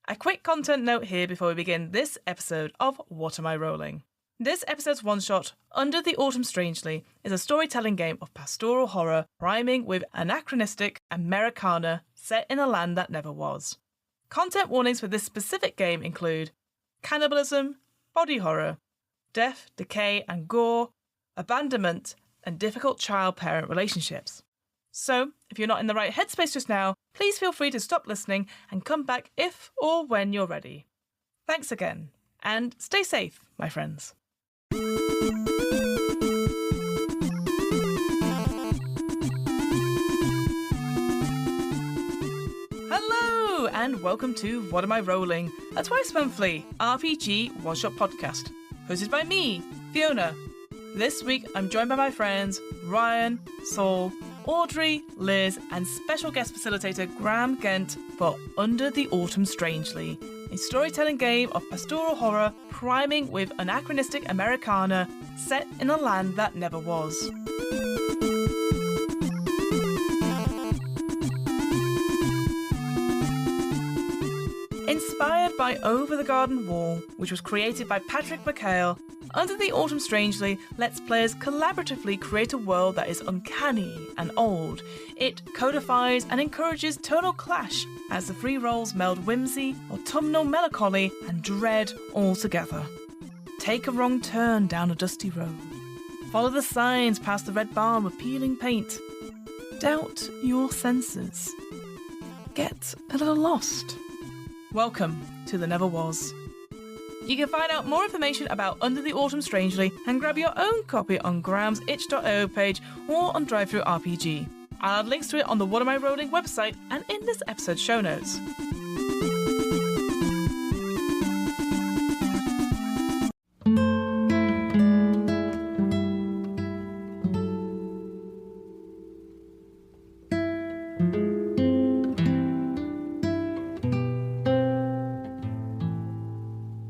A quick content note here before we begin this episode of What Am I Rolling? This episode's one-shot, Under the Autumn Strangely, is a storytelling game of pastoral horror rhyming with anachronistic Americana set in a land that never was. Content warnings for this specific game include cannibalism, body horror, death, decay and gore, abandonment, and difficult child-parent relationships. So, if you're not in the right headspace just now, please feel free to stop listening and come back if or when you're ready. Thanks again, and stay safe, my friends. Hello, and welcome to What Am I Rolling, a twice-monthly RPG one-shot podcast, hosted by me, Fiona. This week, I'm joined by my friends Ryan, Saul, Audrey, Liz, and special guest facilitator Graham Gent for Under the Autumn Strangely, a storytelling game of pastoral horror priming with anachronistic Americana set in a land that never was. Inspired by Over the Garden Wall, which was created by Patrick McHale, Under the Autumn Strangely lets players collaboratively create a world that is uncanny and old. It codifies and encourages tonal clash as the three roles meld whimsy, autumnal melancholy, and dread all together. Take a wrong turn down a dusty road. Follow the signs past the red barn with peeling paint. Doubt your senses. Get a little lost. Welcome to the Never Was. You can find out more information about Under the Autumn Strangely and grab your own copy on Graham's itch.io page or on Drive-Thru RPG. I'll add links to it on the What Am I Rolling website and in this episode's show notes.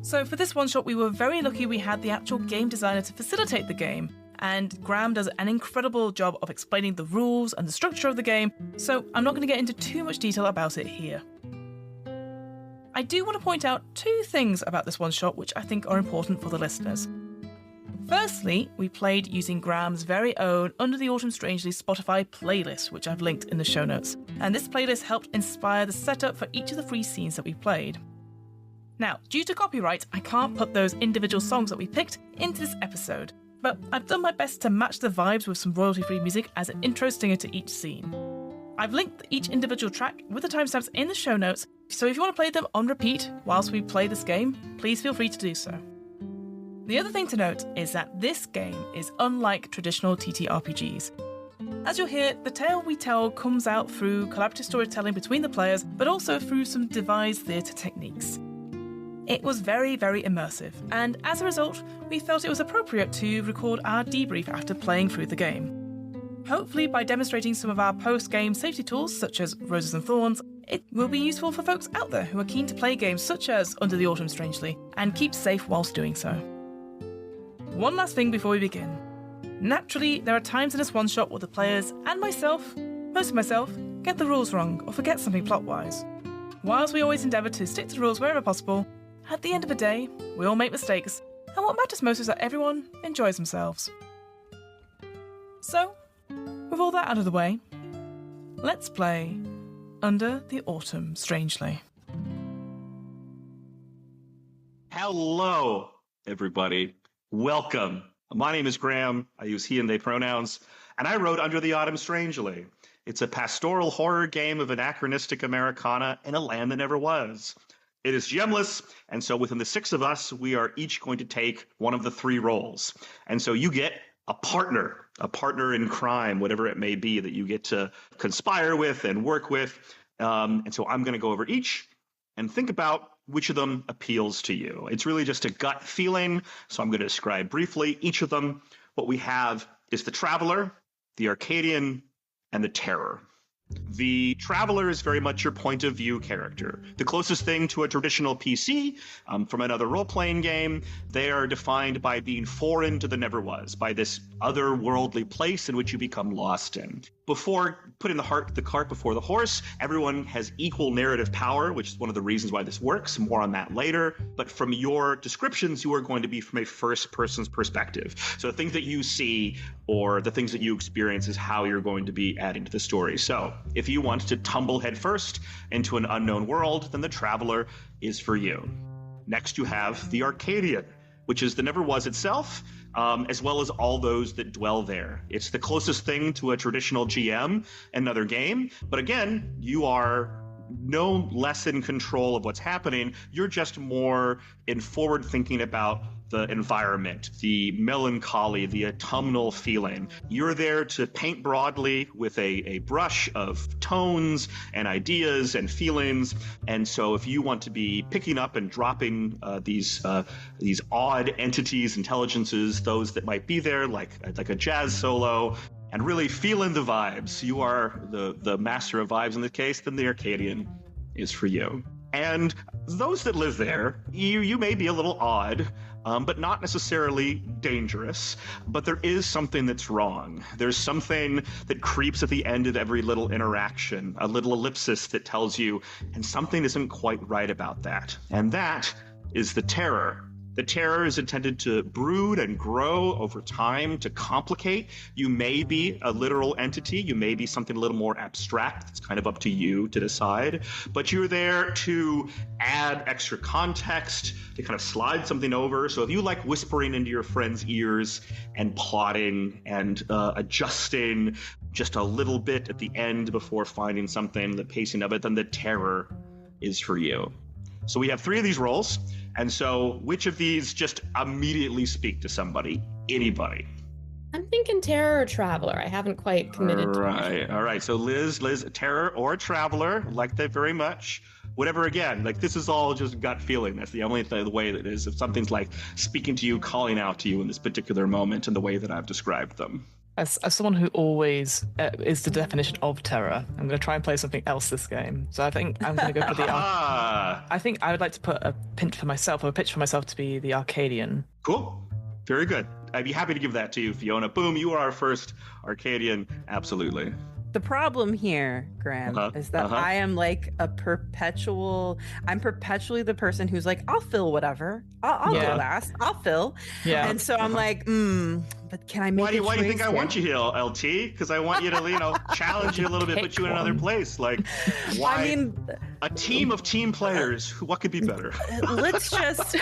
So for this one-shot, we were very lucky we had the actual game designer to facilitate the game, and Graham does an incredible job of explaining the rules and the structure of the game, so I'm not going to get into too much detail about it here. I do want to point out two things about this one-shot which I think are important for the listeners. Firstly, we played using Graham's very own Under the Autumn Strangely Spotify playlist, which I've linked in the show notes, and this playlist helped inspire the setup for each of the three scenes that we played. Now, due to copyright, I can't put those individual songs that we picked into this episode, but I've done my best to match the vibes with some royalty-free music as an intro stinger to each scene. I've linked each individual track with the timestamps in the show notes, so if you want to play them on repeat whilst we play this game, please feel free to do so. The other thing to note is that this game is unlike traditional TTRPGs. As you'll hear, the tale we tell comes out through collaborative storytelling between the players, but also through some devised theatre techniques. It was very, very immersive, and as a result, we felt it was appropriate to record our debrief after playing through the game. Hopefully, by demonstrating some of our post-game safety tools, such as Roses and Thorns, it will be useful for folks out there who are keen to play games such as Under the Autumn Strangely, and keep safe whilst doing so. One last thing before we begin. Naturally, there are times in this one-shot where the players, and myself, most of myself, get the rules wrong or forget something plot-wise. Whilst we always endeavour to stick to the rules wherever possible, at the end of the day, we all make mistakes, and what matters most is that everyone enjoys themselves. So, with all that out of the way, let's play Under the Autumn Strangely. Hello, everybody. Welcome. My name is Graham. I use he and they pronouns, and I wrote Under the Autumn Strangely. It's a pastoral horror game of anachronistic Americana in a land that never was. It is gemless, and so within the six of us, we are each going to take one of the three roles. And so you get a partner in crime, whatever it may be, that you get to conspire with and work with. And so I'm going to go over each and think about which of them appeals to you. It's really just a gut feeling, so I'm going to describe briefly each of them. What we have is the Traveler, the Arcadian, and the Terror. The Traveler is very much your point of view character. The closest thing to a traditional PC from another role-playing game, they are defined by being foreign to the never was, by this otherworldly place in which you become lost in. before putting the cart before the horse, everyone has equal narrative power, which is one of the reasons why this works. More on that later. But from your descriptions, you are going to be from a first person's perspective. So the things that you see or the things that you experience is how you're going to be adding to the story. So if you want to tumble headfirst into an unknown world, then the Traveler is for you. Next, you have the Arcadian, which is the Never Was itself, as well as all those that dwell there. It's the closest thing to a traditional GM in another game, but again, you are no less in control of what's happening. You're just more in forward thinking about the environment, the melancholy, the autumnal feeling. You're there to paint broadly with a brush of tones and ideas and feelings. And so if you want to be picking up and dropping these odd entities, intelligences, those that might be there, like a jazz solo, and really feeling the vibes, you are the master of vibes in this case, then the Arcadian is for you. And those that live there, you may be a little odd, but not necessarily dangerous. But there is something that's wrong. There's something that creeps at the end of every little interaction, a little ellipsis that tells you, and something isn't quite right about that. And that is the terror. The terror is intended to brood and grow over time, to complicate. You may be a literal entity. You may be something a little more abstract. It's kind of up to you to decide. But you're there to add extra context, to kind of slide something over. So if you like whispering into your friend's ears and plotting and adjusting just a little bit at the end before finding something, the pacing of it, then the terror is for you. So we have 3 of these roles. And so which of these just immediately speak to somebody? Anybody? I'm thinking terror or traveler. I haven't quite committed to it. All right. So Liz, terror or traveler, like that very much. Whatever, again, like this is all just gut feeling. That's the only the way that it is. If something's like speaking to you, calling out to you in this particular moment in the way that I've described them. As someone who always is the definition of terror, I'm going to try and play something else this game. So I think I'm going to go for the... I think I would like to put a pitch for myself to be the Arcadian. Cool. Very good. I'd be happy to give that to you, Fiona. Boom, you are our first Arcadian. Absolutely. The problem here, Graham, is that I am like I'm perpetually the person who's like, I'll fill whatever. I'll go last. I'll fill. Yeah. And so I'm like, but can I make a choice? Why do you think I want you here, LT? Because I want you to, challenge you a little bit, put you in another place. Like, why? I mean, a team of team players. What could be better? Let's just...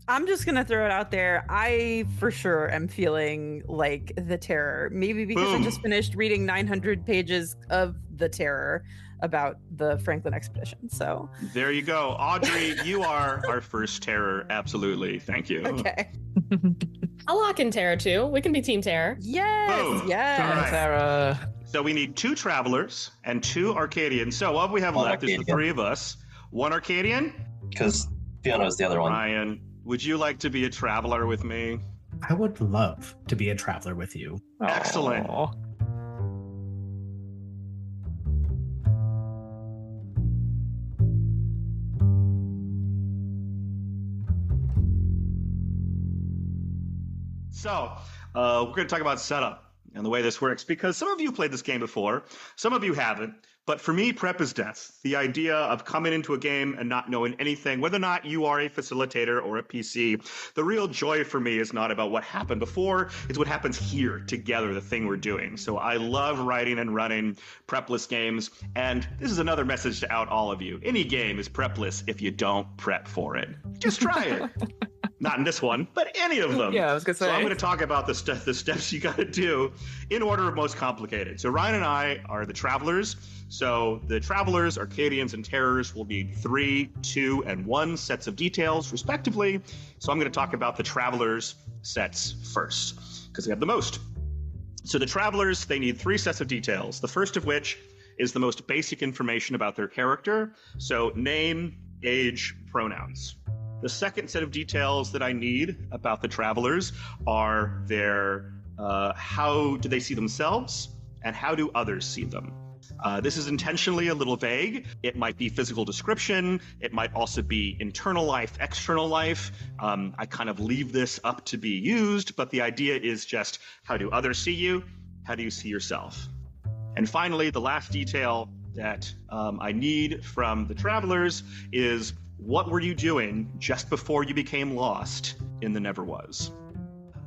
I'm just going to throw it out there. I, for sure, am feeling like the terror. Maybe because I just finished reading 900 pages of the terror about the Franklin expedition. So there you go. Audrey, you are our first terror. Absolutely. Thank you. Okay. I'll lock in terror, too. We can be team terror. Yes. Boom. Yes. Right. Terror. So we need 2 travelers and 2 Arcadians. So what we have left is the 3 of us. 1 Arcadian? Because Fiona is the other one. Ryan, would you like to be a traveler with me? I would love to be a traveler with you. Excellent. Aww. So we're going to talk about setup and the way this works, because some of you played this game before, some of you haven't. But for me, prep is death. The idea of coming into a game and not knowing anything, whether or not you are a facilitator or a PC, the real joy for me is not about what happened before, it's what happens here together, the thing we're doing. So I love writing and running prepless games. And this is another message to out all of you. Any game is prepless if you don't prep for it. Just try it. Not in this one, but any of them. Yeah, I was going to say. So I'm going to talk about the steps you got to do in order of most complicated. So Ryan and I are the travelers. So the travelers, Arcadians, and terrors will need 3, 2, and 1 sets of details, respectively. So I'm going to talk about the travelers sets first, because we have the most. So the travelers, they need 3 sets of details. The first of which is the most basic information about their character. So name, age, pronouns. The second set of details that I need about the travelers are their how do they see themselves and how do others see them. This is intentionally a little vague. It might be physical description. It might also be internal life, external life. I kind of leave this up to be used, but the idea is just how do others see you How do you see yourself? And finally, the last detail that I need from the travelers is, what were you doing just before you became lost in the Neverwas?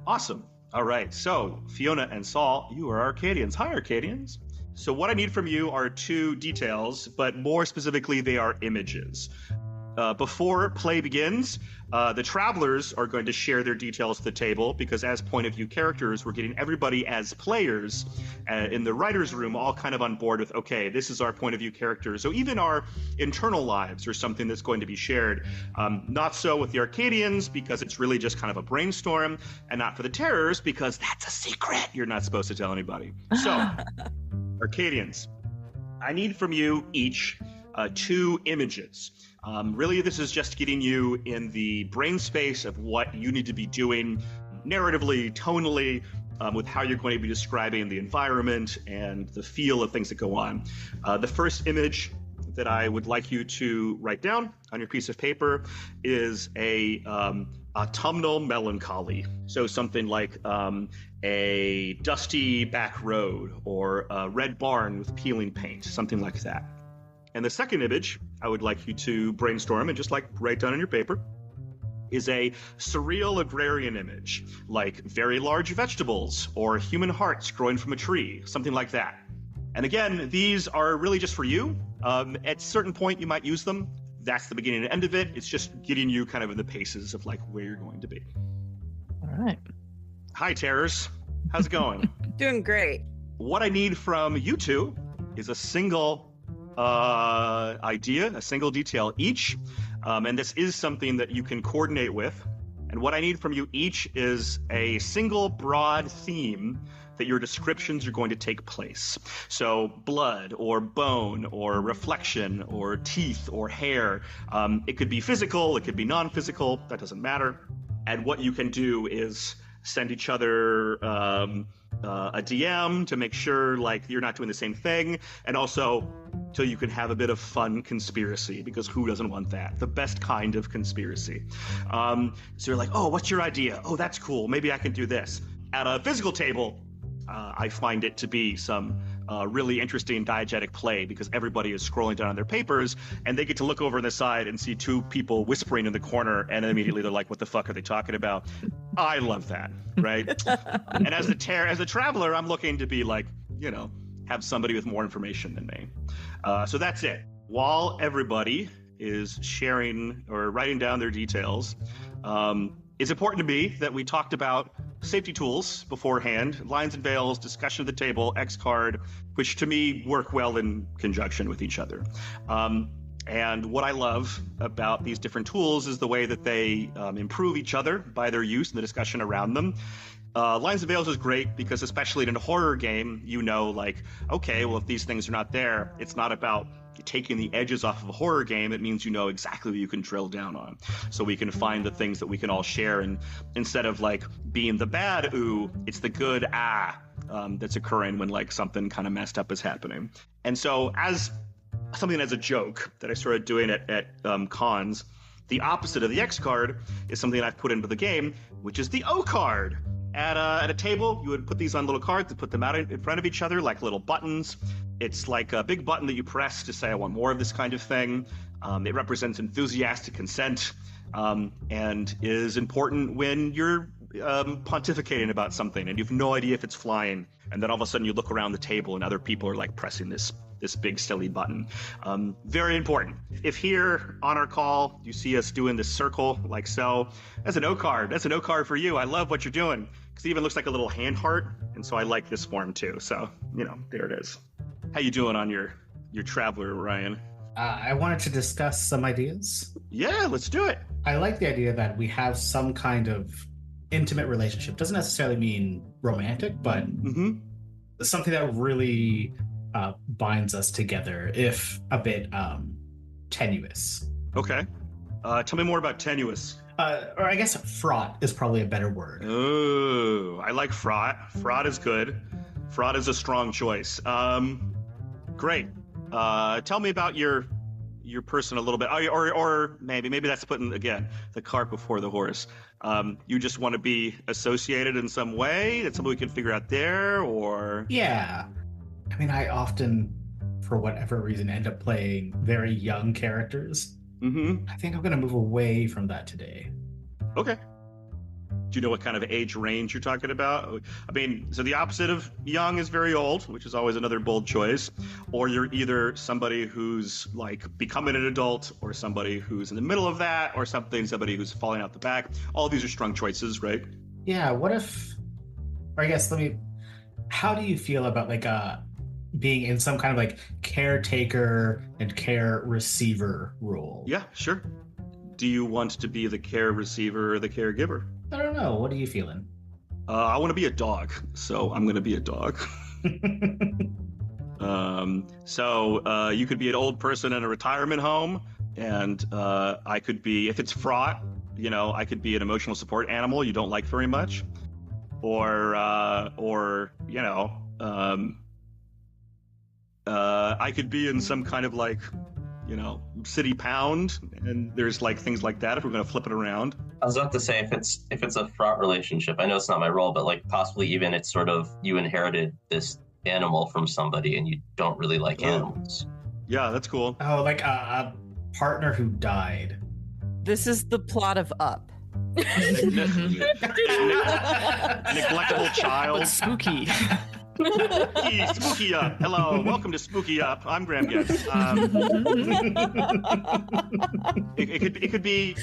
Awesome. All right, so Fiona and Saul, you are Arcadians. Hi, Arcadians. So what I need from you are 2 details, but more specifically, they are images. Before play begins, the travelers are going to share their details to the table, because as point of view characters, we're getting everybody as players in the writer's room all kind of on board with, okay, this is our point of view characters. So even our internal lives are something that's going to be shared. Not so with the Arcadians, because it's really just kind of a brainstorm, and not for the terrors, because that's a secret you're not supposed to tell anybody. So, Arcadians, I need from you each 2 images. Really, this is just getting you in the brain space of what you need to be doing narratively, tonally, with how you're going to be describing the environment and the feel of things that go on. The first image that I would like you to write down on your piece of paper is a autumnal melancholy. So something like a dusty back road, or a red barn with peeling paint, something like that. And the second image I would like you to brainstorm and just write down on your paper is a surreal agrarian image, like very large vegetables or human hearts growing from a tree, something like that. And again, these are really just for you. At a certain point, you might use them. That's the beginning and end of it. It's just getting you kind of in the paces of where you're going to be. All right. Hi, Terrors. How's it going? Doing great. What I need from you 2 is a single idea, a single detail each. And this is something that you can coordinate with. And what I need from you each is a single broad theme that your descriptions are going to take place. So blood or bone or reflection or teeth or hair. It could be physical, it could be non-physical, that doesn't matter. And what you can do is send each other a DM to make sure you're not doing the same thing, and also so you can have a bit of fun conspiracy, because who doesn't want that? The best kind of conspiracy. So you're like, oh, what's your idea? Oh, that's cool. Maybe I can do this. At a physical table, I find it to be some really interesting diegetic play, because everybody is scrolling down on their papers and they get to look over on the side and see 2 people whispering in the corner, and immediately they're like, what the fuck are they talking about? I love that, right? And as a traveler, I'm looking to be have somebody with more information than me. So that's it. While everybody is sharing or writing down their details, it's important to me that we talked about safety tools beforehand, lines and veils, discussion of the table, X card, which to me work well in conjunction with each other. And what I love about these different tools is the way that they improve each other by their use and the discussion around them. Lines and Veils is great because, especially in a horror game, okay, well, if these things are not there, it's not about taking the edges off of a horror game. It means you know exactly what you can drill down on. So we can find the things that we can all share, and instead of being the bad ooh, it's the good that's occurring when something kind of messed up is happening. And so as something as a joke that I started doing at cons, the opposite of the X card is something I've put into the game, which is the O card. At a table, you would put these on little cards and put them out in front of each other like little buttons. It's like a big button that you press to say, I want more of this kind of thing. It represents enthusiastic consent, and is important when you're pontificating about something and you have no idea if it's flying. And then all of a sudden you look around the table and other people are pressing this big silly button. Very important. If here on our call you see us doing this circle like so, that's an O card. That's an O card for you. I love what you're doing, because it even looks like a little hand heart, and so I like this form too. So there it is. How you doing on your traveler, Ryan? I wanted to discuss some ideas. Yeah, let's do it. I like the idea that we have some kind of intimate relationship. Doesn't necessarily mean romantic, but something that really binds us together, if a bit tenuous. Okay. Tell me more about tenuous. Or I guess fraught is probably a better word. Oh, I like fraught. Fraught is good. Fraught is a strong choice. Great. Tell me about your your person a little bit, or maybe that's putting again the cart before the horse. You just want to be associated in some way. That's something we can figure out there, or yeah. I mean, I often, for whatever reason, end up playing very young characters. Mm-hmm. I think I'm gonna move away from that today. Okay. Do you know what kind of age range you're talking about? I mean, so the opposite of young is very old, which is always another bold choice. Or you're either somebody who's like becoming an adult, or somebody who's in the middle of that, or somebody who's falling out the back. All of these are strong choices, right? Yeah, what if, or I guess how do you feel about like being in some kind of like caretaker and care receiver role? Yeah, sure. Do you want to be the care receiver or the caregiver? I don't know. What are you feeling? I want to be a dog, so I'm going to be a dog. So you could be an old person in a retirement home, and I could be, if it's fraught, I could be an emotional support animal you don't like very much, or I could be in some kind of like, city pound, and there's like things like that if we're going to flip it around. I was about to say, if it's a fraught relationship, I know it's not my role, but like possibly even it's sort of you inherited this animal from somebody and you don't really like animals. Yeah, that's cool. Oh, like a partner who died. This is the plot of Up. Neglectable child. But spooky. Spooky Up. Hello, welcome to Spooky Up. I'm Graham Getz. It could be,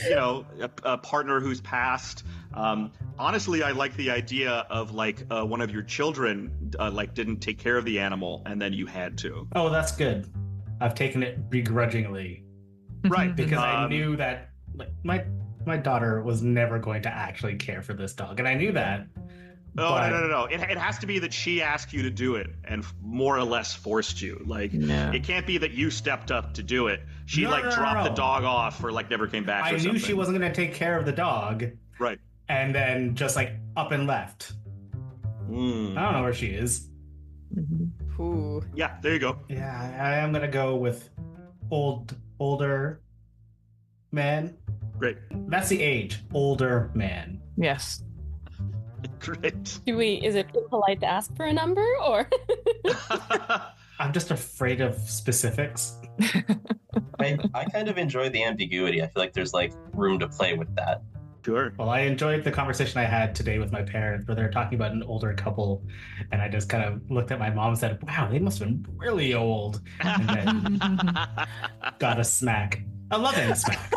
a partner who's passed. Honestly, I like the idea of like one of your children didn't take care of the animal and then you had to. Oh, that's good. I've taken it begrudgingly. Right. Because I knew that my daughter was never going to actually care for this dog, and I knew that. No. It has to be that she asked you to do it and more or less forced you. It can't be that you stepped up to do it. She dropped the dog off or never came back. I knew she wasn't going to take care of the dog. Right. And then just up and left. I don't know where she is. Ooh. Yeah, there you go. Yeah, I am going to go with older man. Great. That's the age. Older man. Yes. Great. Is it polite to ask for a number, or? I'm just afraid of specifics. I kind of enjoy the ambiguity. I feel like there's room to play with that. Sure. Well, I enjoyed the conversation I had today with my parents where they're talking about an older couple, and I just kind of looked at my mom and said, wow, they must have been really old. And then got a smack. A loving smack.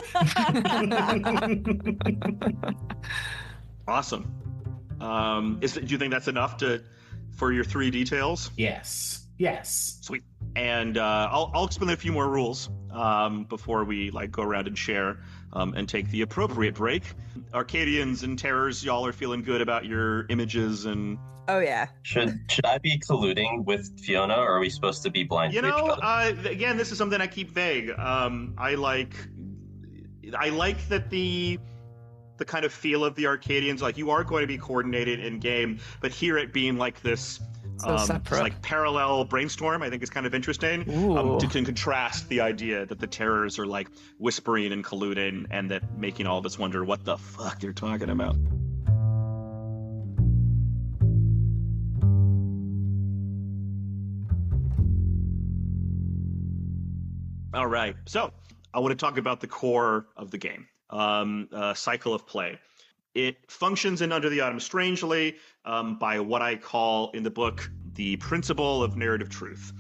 Awesome. Do you think that's enough for your 3 details? Yes. Sweet. And I'll explain a few more rules before we go around and share and take the appropriate break. Arcadians and Terrors, y'all are feeling good about your images and. Oh yeah. Should I be colluding with Fiona, or are we supposed to be blind to each other? Again, this is something I keep vague. I like that the kind of feel of the Arcadians, you are going to be coordinated in game, but here it being this parallel brainstorm, I think is kind of interesting to contrast the idea that the Terrors are whispering and colluding, and that making all of us wonder what the fuck they're talking about. All right, so I want to talk about the core of the game. Cycle of play. It functions in Under the Autumn strangely by what I call in the book the principle of narrative truth.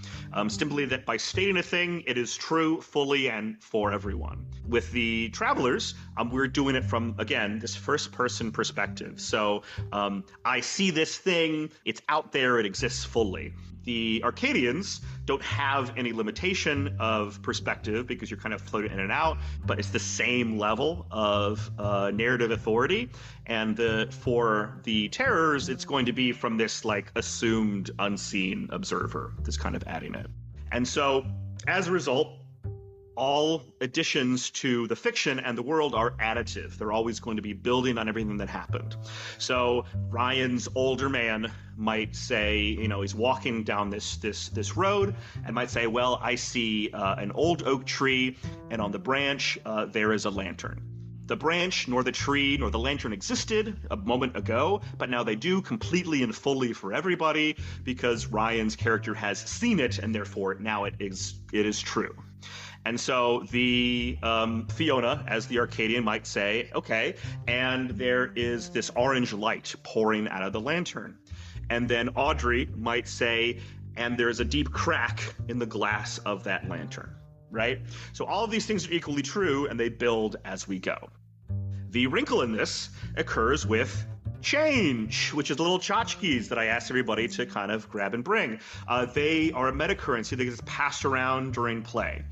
Simply that by stating a thing, it is true fully and for everyone. With the Travelers, we're doing it from, again, this first-person perspective. So I see this thing, it's out there, it exists fully. The Arcadians don't have any limitation of perspective because you're kind of floating in and out, but it's the same level of narrative authority. And for the Terrors, it's going to be from this assumed unseen observer that's kind of adding it. And so as a result, all additions to the fiction and the world are additive. They're always going to be building on everything that happened. So Ryan's older man might say, you know, he's walking down this road and might say, well, I see an old oak tree, and on the branch there is a lantern. The branch, nor the tree, nor the lantern existed a moment ago, but now they do, completely and fully for everybody, because Ryan's character has seen it, and therefore now it is true. And so the Fiona, as the Arcadian, might say, okay, and there is this orange light pouring out of the lantern. And then Audrey might say, and there's a deep crack in the glass of that lantern, right? So all of these things are equally true, and they build as we go. The wrinkle in this occurs with change, which is the little tchotchkes that I asked everybody to kind of grab and bring. They are a meta currency that gets passed around during play.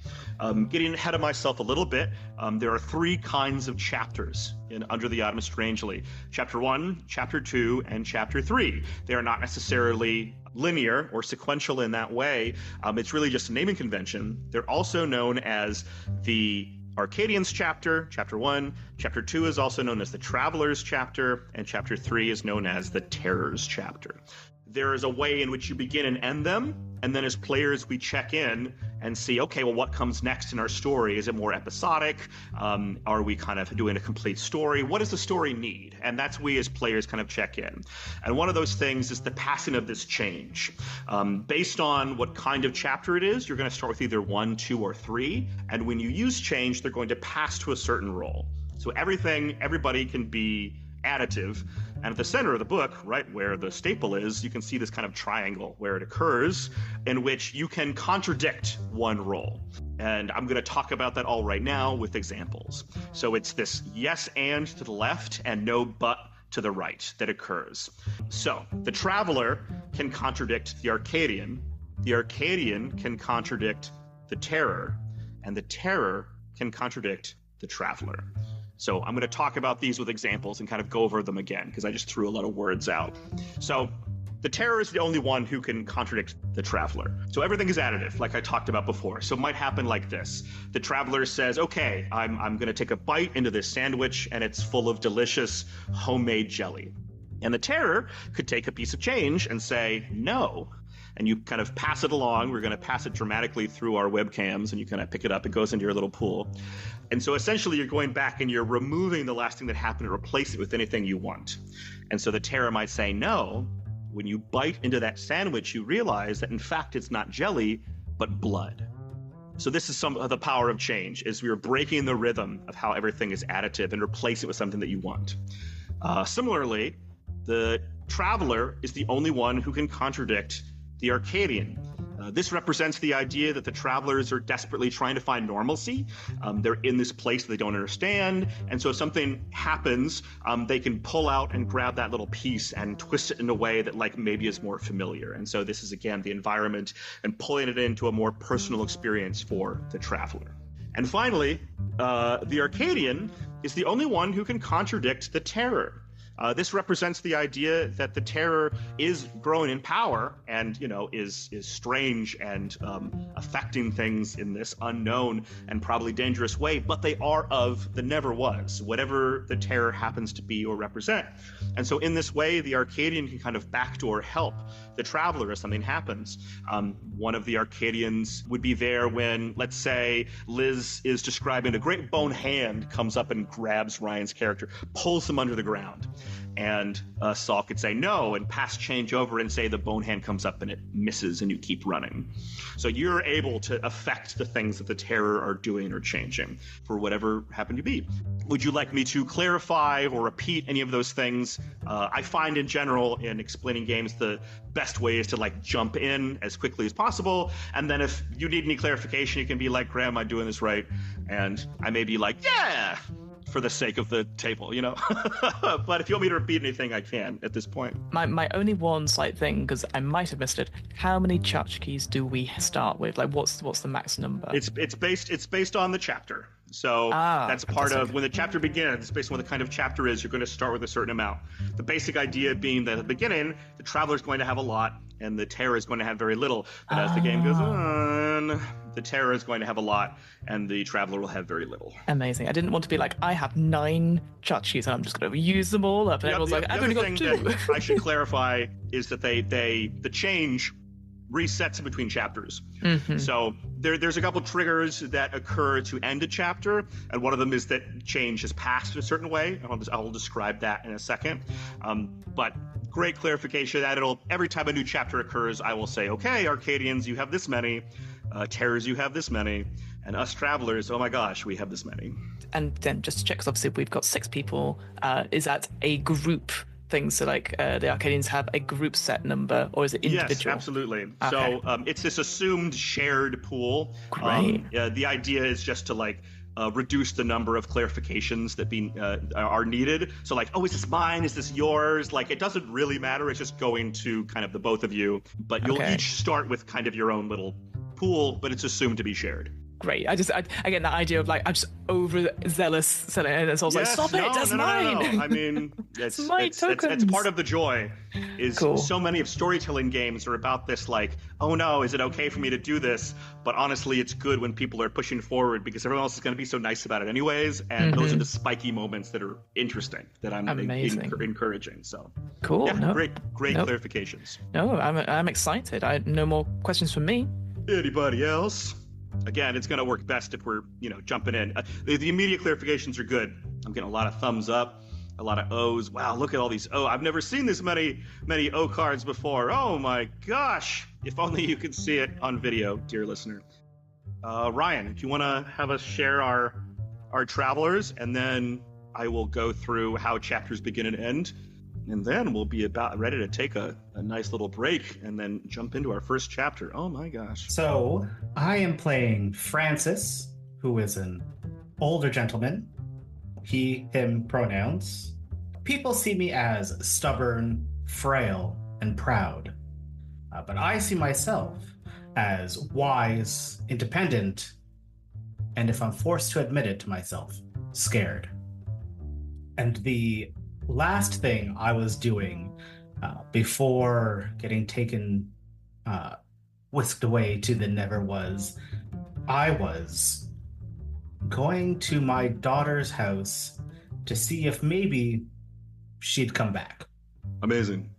Getting ahead of myself a little bit, there are 3 kinds of chapters in Under the Autumn Strangely. Chapter 1, Chapter 2, and Chapter 3. They are not necessarily linear or sequential in that way. It's really just a naming convention. They're also known as the Arcadians chapter, Chapter 1. Chapter 2 is also known as the Travelers chapter, and Chapter 3 is known as the Terrors chapter. There is a way in which you begin and end them, and then as players we check in and see, okay, well, what comes next in our story? Is it more episodic? Are we kind of doing a complete story? What does the story need? And that's we as players kind of check in. And one of those things is the passing of this change. Based on what kind of chapter it is, you're going to start with either 1, 2, or 3, and when you use change, they're going to pass to a certain role. So everybody can be additive. And at the center of the book, right where the staple is, you can see this kind of triangle where it occurs, in which you can contradict one role. And I'm going to talk about that all right now with examples. So it's this yes and to the left and no but to the right that occurs. So the Traveler can contradict the Arcadian can contradict the Terror, and the Terror can contradict the Traveler. So I'm going to talk about these with examples and kind of go over them again, because I just threw a lot of words out. So the Terror is the only one who can contradict the Traveler. So everything is additive, like I talked about before. So it might happen like this. The Traveler says, okay, I'm going to take a bite into this sandwich, and it's full of delicious homemade jelly. And the Terror could take a piece of change and say, no. And you kind of pass it along. We're going to pass it dramatically through our webcams, and you kind of pick it up. It goes into your little pool. And so essentially you're going back and you're removing the last thing that happened and replace it with anything you want. And so the Terror might say, no, when you bite into that sandwich, you realize that in fact it's not jelly, but blood. So this is some of the power of change, is we're breaking the rhythm of how everything is additive and replace it with something that you want. Similarly, the Traveler is the only one who can contradict the Arcadian. This represents the idea that the Travelers are desperately trying to find normalcy. They're in this place they don't understand, and so if something happens, they can pull out and grab that little piece and twist it in a way that like maybe is more familiar. And so this is again the environment and pulling it into a more personal experience for the Traveler. And finally, the Arcadian is the only one who can contradict the Terror. This represents the idea that the Terror is growing in power and, you know, is strange and affecting things in this unknown and probably dangerous way, but they are of the never was, whatever the Terror happens to be or represent. And so in this way, the Arcadian can kind of backdoor help the Traveler if something happens. One of the Arcadians would be there when, let's say, Liz is describing a great bone hand comes up and grabs Ryan's character, pulls him under the ground. And Saul could say no and pass change over and say the bone hand comes up and it misses and you keep running. So you're able to affect the things that the Terror are doing or changing for whatever happened to be. Would you like me to clarify or repeat any of those things? I find in general in explaining games the best way is to like jump in as quickly as possible, and then if you need any clarification you can be like, Graham, am I doing this right? And I may be like, yeah, for the sake of the table, you know. But if you want me to repeat anything, I can at this point. My only one slight thing, because I might have missed it, how many tchotchkes do we start with? Like what's the max number? It's based on the chapter. So that's part of when the chapter begins, based on what the kind of chapter is, you're going to start with a certain amount. The basic idea being that at the beginning, the Traveler's going to have a lot and the Terror is going to have very little. But as the game goes on, one, the Terror is going to have a lot, and the Traveler will have very little. Amazing. I didn't want to be like, I have 9 tchotchkes and I'm just going to use them all up. And everyone's like, I've only got 2. That I should clarify is that the change resets in between chapters. Mm-hmm. So there's a couple triggers that occur to end a chapter, and one of them is that change has passed in a certain way. I'll describe that in a second. But great clarification that every time a new chapter occurs, I will say, okay, Arcadians, you have this many. Terrors, you have this many. And us Travelers, oh my gosh, we have this many. And then just to check, because obviously we've got 6 people, is that a group thing? So like the Arcadians have a group set number, or is it individual? Yes, absolutely. Okay. So it's this assumed shared pool. Great. The idea is just to like reduce the number of clarifications that are needed. So like, oh, is this mine? Is this yours? Like, it doesn't really matter. It's just going to kind of the both of you. But you'll each start with kind of your own little pool, but it's assumed to be shared. Great. I get that idea of like, I'm just overzealous selling it, and so I was like, stop it, that's mine. No. I mean, it's my tokens. It's part of the joy. Is cool. So many of storytelling games are about this, like, oh no, is it okay for me to do this? But honestly, it's good when people are pushing forward because everyone else is going to be so nice about it anyways, and those are the spiky moments that are interesting, that I'm encouraging. So cool. Yeah, great clarifications. No, I'm excited. No more questions from me. Anybody else? Again, it's going to work best if we're, jumping in. The immediate clarifications are good. I'm getting a lot of thumbs up, a lot of O's. Wow, look at all these O. I've never seen this many O cards before. Oh my gosh. If only you could see it on video, dear listener. Ryan, do you want to have us share our Travelers, and then I will go through how chapters begin and end. And then we'll be about ready to take a nice little break and then jump into our first chapter. Oh my gosh. So I am playing Francis, who is an older gentleman. He, him pronouns. People see me as stubborn, frail, and proud. But I see myself as wise, independent, and if I'm forced to admit it to myself, scared. And the last thing I was doing before getting taken, whisked away to the never was, I was going to my daughter's house to see if maybe she'd come back. Amazing.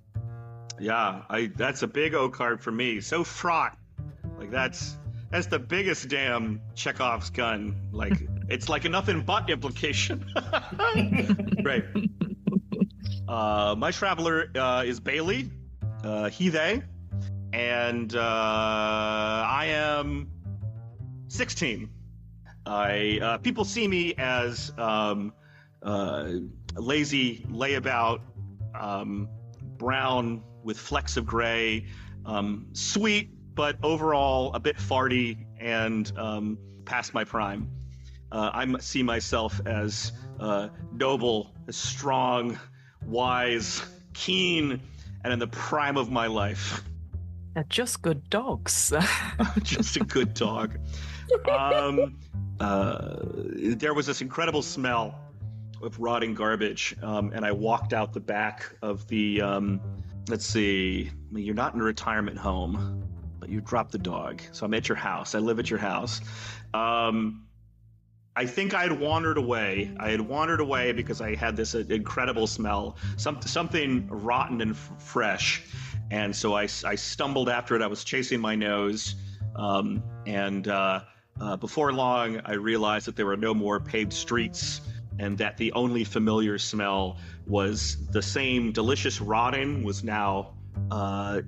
Yeah, that's a big O card for me. So fraught. Like that's the biggest damn Chekhov's gun. Like it's like a nothing but implication. Great. My Traveler is Bailey, he, they, and I am 16. People see me as lazy, layabout, brown with flecks of gray, sweet, but overall a bit farty and past my prime. I see myself as noble, as strong, wise, keen, and in the prime of my life. They're just good dogs. Just a good dog. There was this incredible smell of rotting garbage, and I walked out the back of the, let's see, you're not in a retirement home, but you dropped the dog. So I'm at your house. I live at your house. I think I had wandered away. Because I had this incredible smell, something rotten and fresh. And so I stumbled after it. I was chasing my nose. And before long, I realized that there were no more paved streets and that the only familiar smell was the same delicious rotting was now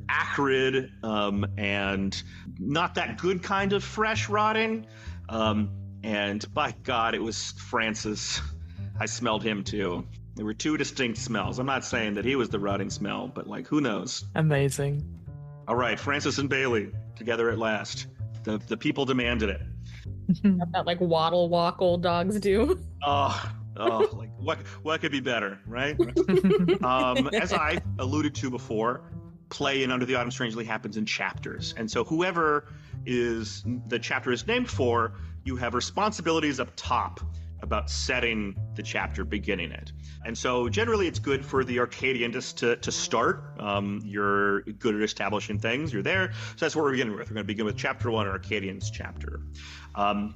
acrid and not that good kind of fresh rotting. And by God, it was Francis. I smelled him too. There were two distinct smells. I'm not saying that he was the rotting smell, but like, who knows? Amazing. All right, Francis and Bailey together at last. The people demanded it. That like waddle walk old dogs do. Oh, like what could be better, right? As I alluded to before, play in Under the Autumn Strangely happens in chapters, and so whoever the chapter is named for, you have responsibilities up top about setting the chapter, beginning it. And so generally it's good for the Arcadian to start. You're good at establishing things. You're there. So that's what we're beginning with. We're going to begin with chapter 1, Arcadian's chapter.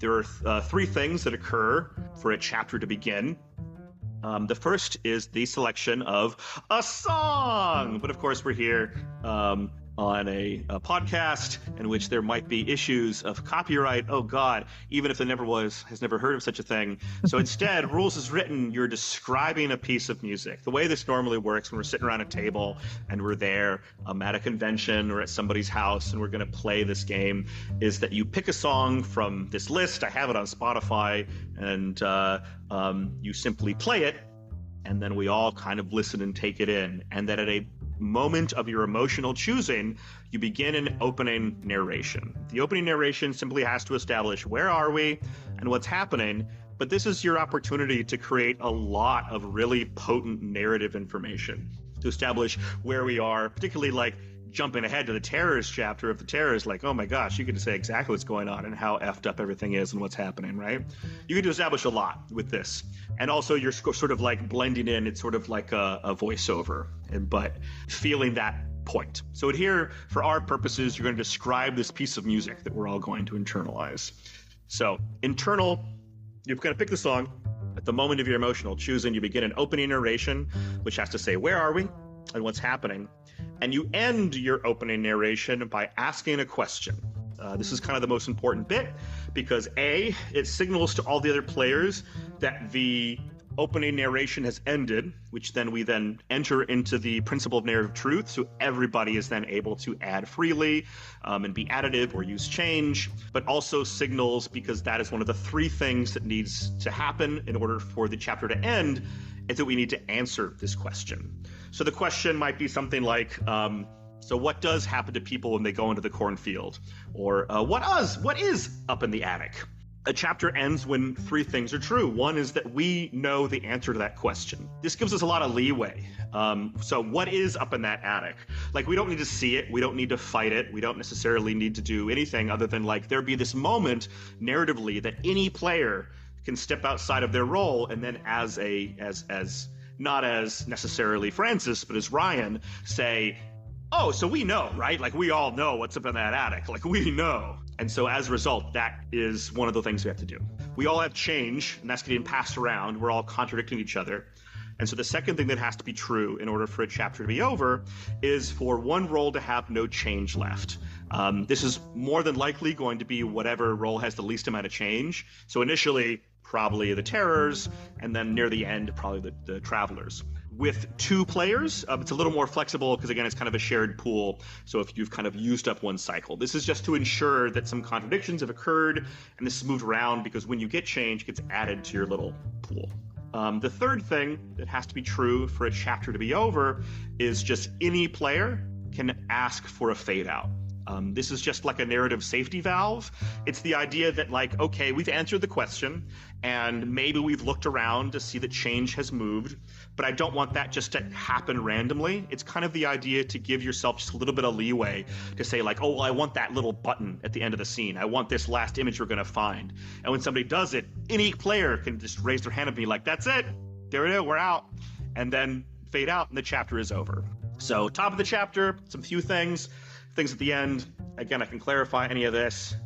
There are 3 things that occur for a chapter to begin. The first is the selection of a song. But of course, we're here on a podcast in which there might be issues of copyright. Oh God, even if there never has never heard of such a thing. So instead, rules is written, you're describing a piece of music. The way this normally works when we're sitting around a table and we're there at a convention or at somebody's house and we're going to play this game is that you pick a song from this list. I have it on Spotify, and you simply play it, and then we all kind of listen and take it in. And that at a moment of your emotional choosing, you begin an opening narration. The opening narration simply has to establish where are we and what's happening, but this is your opportunity to create a lot of really potent narrative information to establish where we are, particularly like jumping ahead to the terrorist chapter. If the terror is like, oh my gosh, you get to say exactly what's going on and how effed up everything is and what's happening, right? You get to establish a lot with this. And also you're sort of like blending in, it's sort of like a voiceover, but feeling that point. So here, for our purposes, you're going to describe this piece of music that we're all going to internalize. So internal, you're going to pick the song. At the moment of your emotional choosing, you begin an opening narration, which has to say, where are we and what's happening? And you end your opening narration by asking a question. This is kind of the most important bit because A, it signals to all the other players that the opening narration has ended, which then we then enter into the principle of narrative truth. So everybody is then able to add freely and be additive or use change, but also signals, because that is one of the 3 things that needs to happen in order for the chapter to end, is that we need to answer this question. So the question might be something like, so what does happen to people when they go into the cornfield? Or what is up in the attic? A chapter ends when 3 things are true. One is that we know the answer to that question. This gives us a lot of leeway. So what is up in that attic? Like, we don't need to see it. We don't need to fight it. We don't necessarily need to do anything other than like there be this moment narratively that any player can step outside of their role and then as not as necessarily Francis, but as Ryan, say, oh, so we know, right? Like, we all know what's up in that attic. Like, we know. And so as a result, that is one of the things we have to do. We all have change, and that's getting passed around. We're all contradicting each other. And so the second thing that has to be true in order for a chapter to be over is for one role to have no change left. This is more than likely going to be whatever role has the least amount of change. So initially, probably the terrors, and then near the end, probably the travelers. With 2 players, it's a little more flexible because, again, it's kind of a shared pool. So if you've kind of used up one cycle, this is just to ensure that some contradictions have occurred, and this is moved around because when you get change, it gets added to your little pool. The third thing that has to be true for a chapter to be over is just any player can ask for a fade out. This is just like a narrative safety valve. It's the idea that, like, okay, we've answered the question and maybe we've looked around to see that change has moved, but I don't want that just to happen randomly. It's kind of the idea to give yourself just a little bit of leeway to say, like, oh, well, I want that little button at the end of the scene. I want this last image we're going to find. And when somebody does it, any player can just raise their hand and be like, that's it. There it is. We're out. And then fade out and the chapter is over. So top of the chapter, some few things at the end. Again, I can clarify any of this.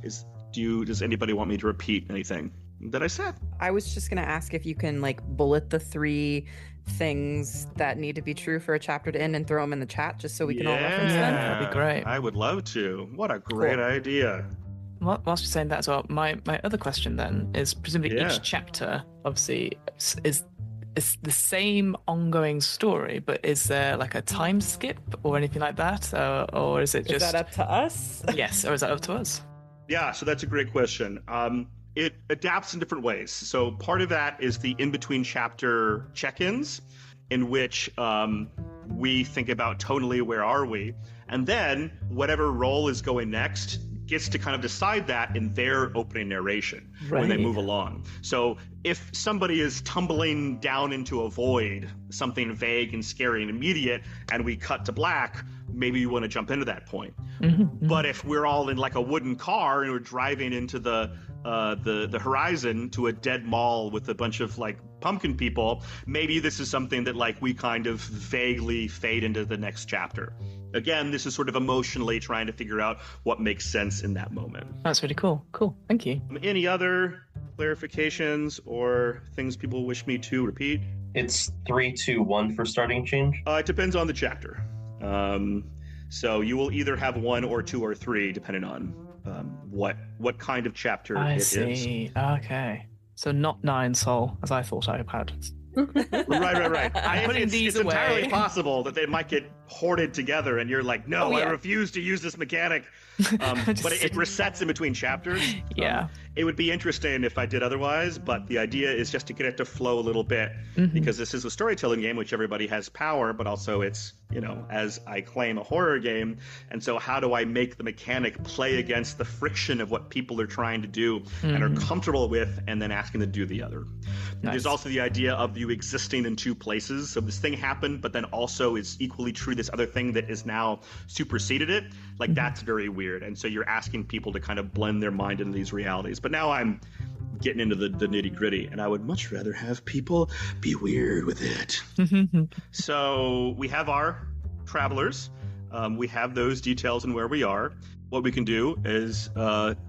Does anybody want me to repeat anything that I said? I was just going to ask if you can like bullet the 3 things that need to be true for a chapter to end and throw them in the chat just so we can all reference them. That'd be great. I would love to. What a great idea. Whilst you're saying that as well, my other question then is presumably each chapter obviously is the same ongoing story, but is there like a time skip or anything like that? Or is it just... Is that up to us? Yes, or is that up to us? Yeah, so that's a great question. It adapts in different ways. So part of that is the in-between chapter check-ins, in which we think about tonally, where are we? And then whatever role is going next gets to kind of decide that in their opening narration when they move along. So if somebody is tumbling down into a void, something vague and scary and immediate, and we cut to black, maybe you want to jump into that point. Mm-hmm. But if we're all in like a wooden car and we're driving into the horizon to a dead mall with a bunch of like pumpkin people, maybe this is something that like we kind of vaguely fade into the next chapter. Again, this is sort of emotionally trying to figure out what makes sense in that moment. That's really cool. Cool. Thank you. Any other clarifications or things people wish me to repeat? It's 3, 2, 1 for starting change. It depends on the chapter. So you will either have 1 or 2 or 3, depending on what kind of chapter I it see. Okay. So not 9 soul, as I thought I had. Right. I'm putting these it's away. entirely possible that they might get hoarded together, and you're like, no, Oh, yeah. I refuse to use this mechanic. But it resets in between chapters. Yeah. It would be interesting if I did otherwise, but the idea is just to get it to flow a little bit, because this is a storytelling game, which everybody has power, but also it's, as I claim, a horror game. And so how do I make the mechanic play against the friction of what people are trying to do and are comfortable with, and then asking to do the other? Nice. There's also the idea of you existing in 2 places. So this thing happened, but then also it's equally true this other thing that is now superseded it. Like that's very weird. And so you're asking people to kind of blend their mind into these realities. But now I'm getting into the nitty gritty, and I would much rather have people be weird with it. So we have our travelers. We have those details and where we are. What we can do is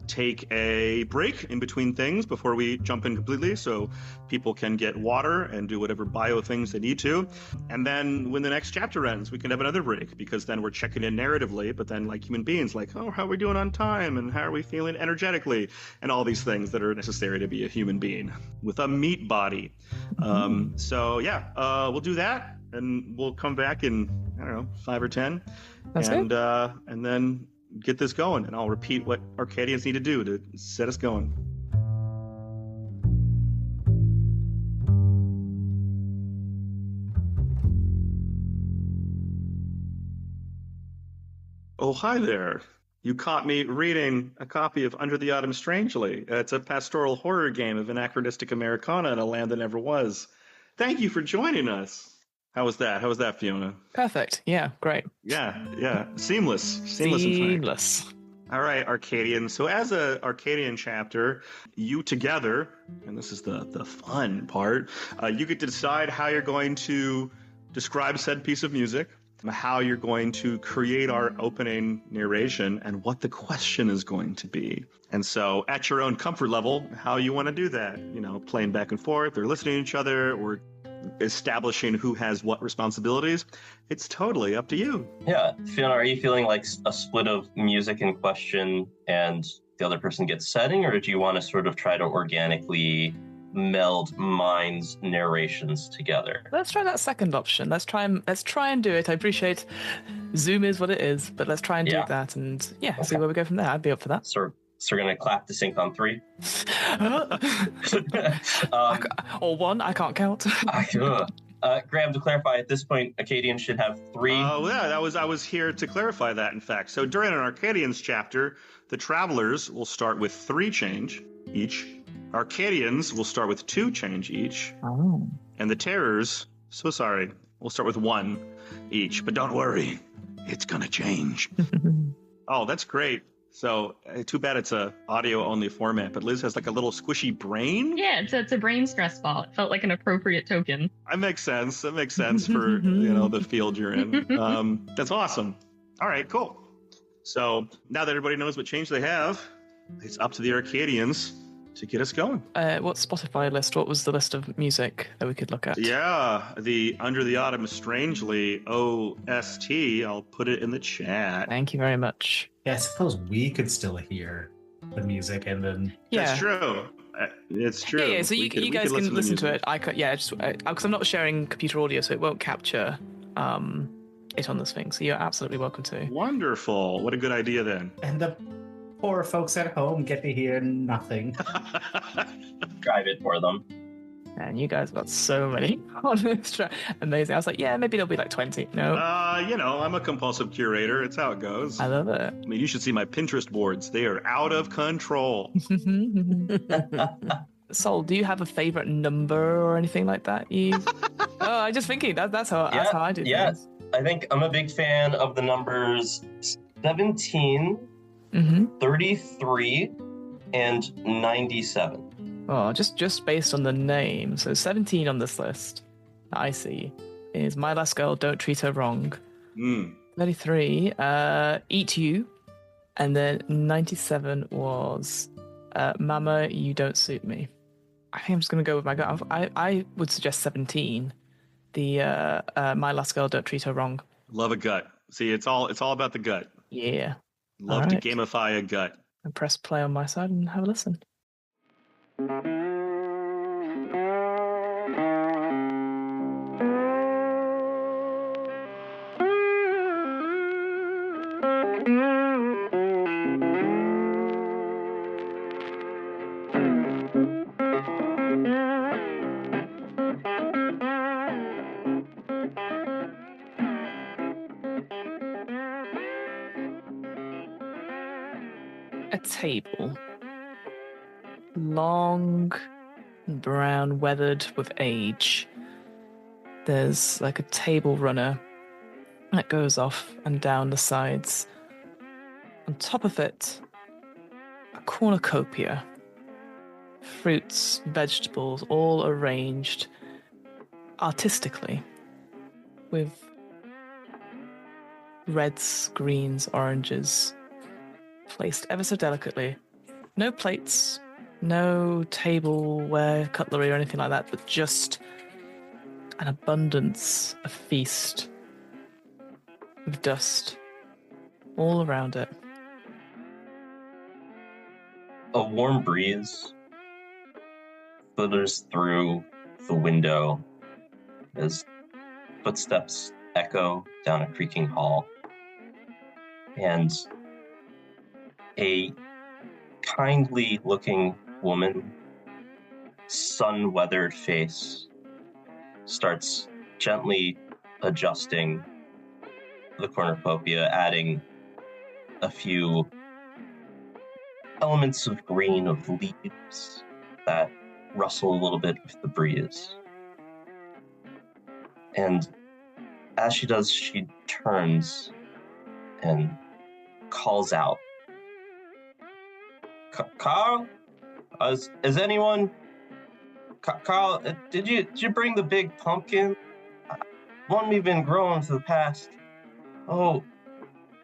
take a break in between things before we jump in completely, so people can get water and do whatever bio things they need to. And then when the next chapter ends, we can have another break, because then we're checking in narratively, but then like human beings, like, oh, how are we doing on time? And how are we feeling energetically? And all these things that are necessary to be a human being with a meat body. So yeah, we'll do that, and we'll come back in, I don't know, 5 or 10. That's good. And then get this going, and I'll repeat what Arcadians need to do to set us going. Oh, hi there. You caught me reading a copy of Under the Autumn Strangely. It's a pastoral horror game of anachronistic Americana in a land that never was. Thank you for joining us. How was that? How was that, Fiona? Perfect. Yeah, great. Yeah. Seamless and frank. Seamless. All right, Arcadian. So as a Arcadian chapter, you together, and this is the fun part, you get to decide how you're going to describe said piece of music, how you're going to create our opening narration, and what the question is going to be. And so at your own comfort level, how you want to do that, playing back and forth or listening to each other or establishing who has what responsibilities, it's totally up to you. Yeah. Fiona, are you feeling like a split of music in question and the other person gets setting, or do you want to sort of try to organically meld minds' narrations together? Let's try that second option. Let's try and do it. I appreciate Zoom is what it is, but let's try and do that, and see where we go from there. I'd be up for that. So we're going to clap to sync on 3. Or 1, I can't count. Graham, to clarify, at this point, Acadians should have 3. Oh, yeah, I was here to clarify that, in fact. So during an Arcadians chapter, the Travelers will start with 3 change each. Arcadians will start with 2 change each. Oh. And the Terrors, so sorry, will start with 1 each. But don't worry, it's gonna change. Oh, that's great. So too bad it's a audio only format, but Liz has like a little squishy brain. Yeah, it's a brain stress ball. It felt like an appropriate token. That makes sense for the field you're in. That's awesome. All right, cool. So now that everybody knows what change they have, it's up to the Arcadians to get us going. What Spotify list? What was the list of music that we could look at? Yeah, the Under the Autumn Strangely OST. I'll put it in the chat. Thank you very much. Yeah, I suppose we could still hear the music, and then That's true. It's true. Yeah. So you guys can listen to it. I could, because I'm not sharing computer audio, so it won't capture it on this thing. So you're absolutely welcome to. Wonderful. What a good idea then. And the poor folks at home get to hear nothing. Drive it for them. And you guys got so many on this track. Amazing. I was like, yeah, maybe there'll be like 20. No. I'm a compulsive curator. It's how it goes. I love it. I mean, you should see my Pinterest boards. They are out of control. Sol, do you have a favorite number or anything like that? I'm just thinking that's how I do things. I think I'm a big fan of the numbers 17, 33, and 97. Oh, just based on the name. So 17 on this list that I see is My Last Girl, Don't Treat Her Wrong. 33, Eat You. And then 97 was Mama, You Don't Suit Me. I think I'm just going to go with my gut. I would suggest 17. The My Last Girl, Don't Treat Her Wrong. Love a gut. See, it's all about the gut. Yeah. Love to gamify a gut. And press play on my side and have a listen. A table, long, brown, weathered with age. There's like a table runner that goes off and down the sides. On top of it, a cornucopia. Fruits, vegetables, all arranged artistically with reds, greens, oranges, placed ever so delicately. No plates, no tableware, cutlery, or anything like that, but just an abundance of feast with dust all around it. A warm breeze flitters through the window as footsteps echo down a creaking hall. And a kindly-looking woman, sun-weathered face, starts gently adjusting the cornucopia, adding a few elements of green of leaves that rustle a little bit with the breeze. And as she does, she turns and calls out, Carl? Is anyone... Carl, did you bring the big pumpkin? One we've been growing for the past,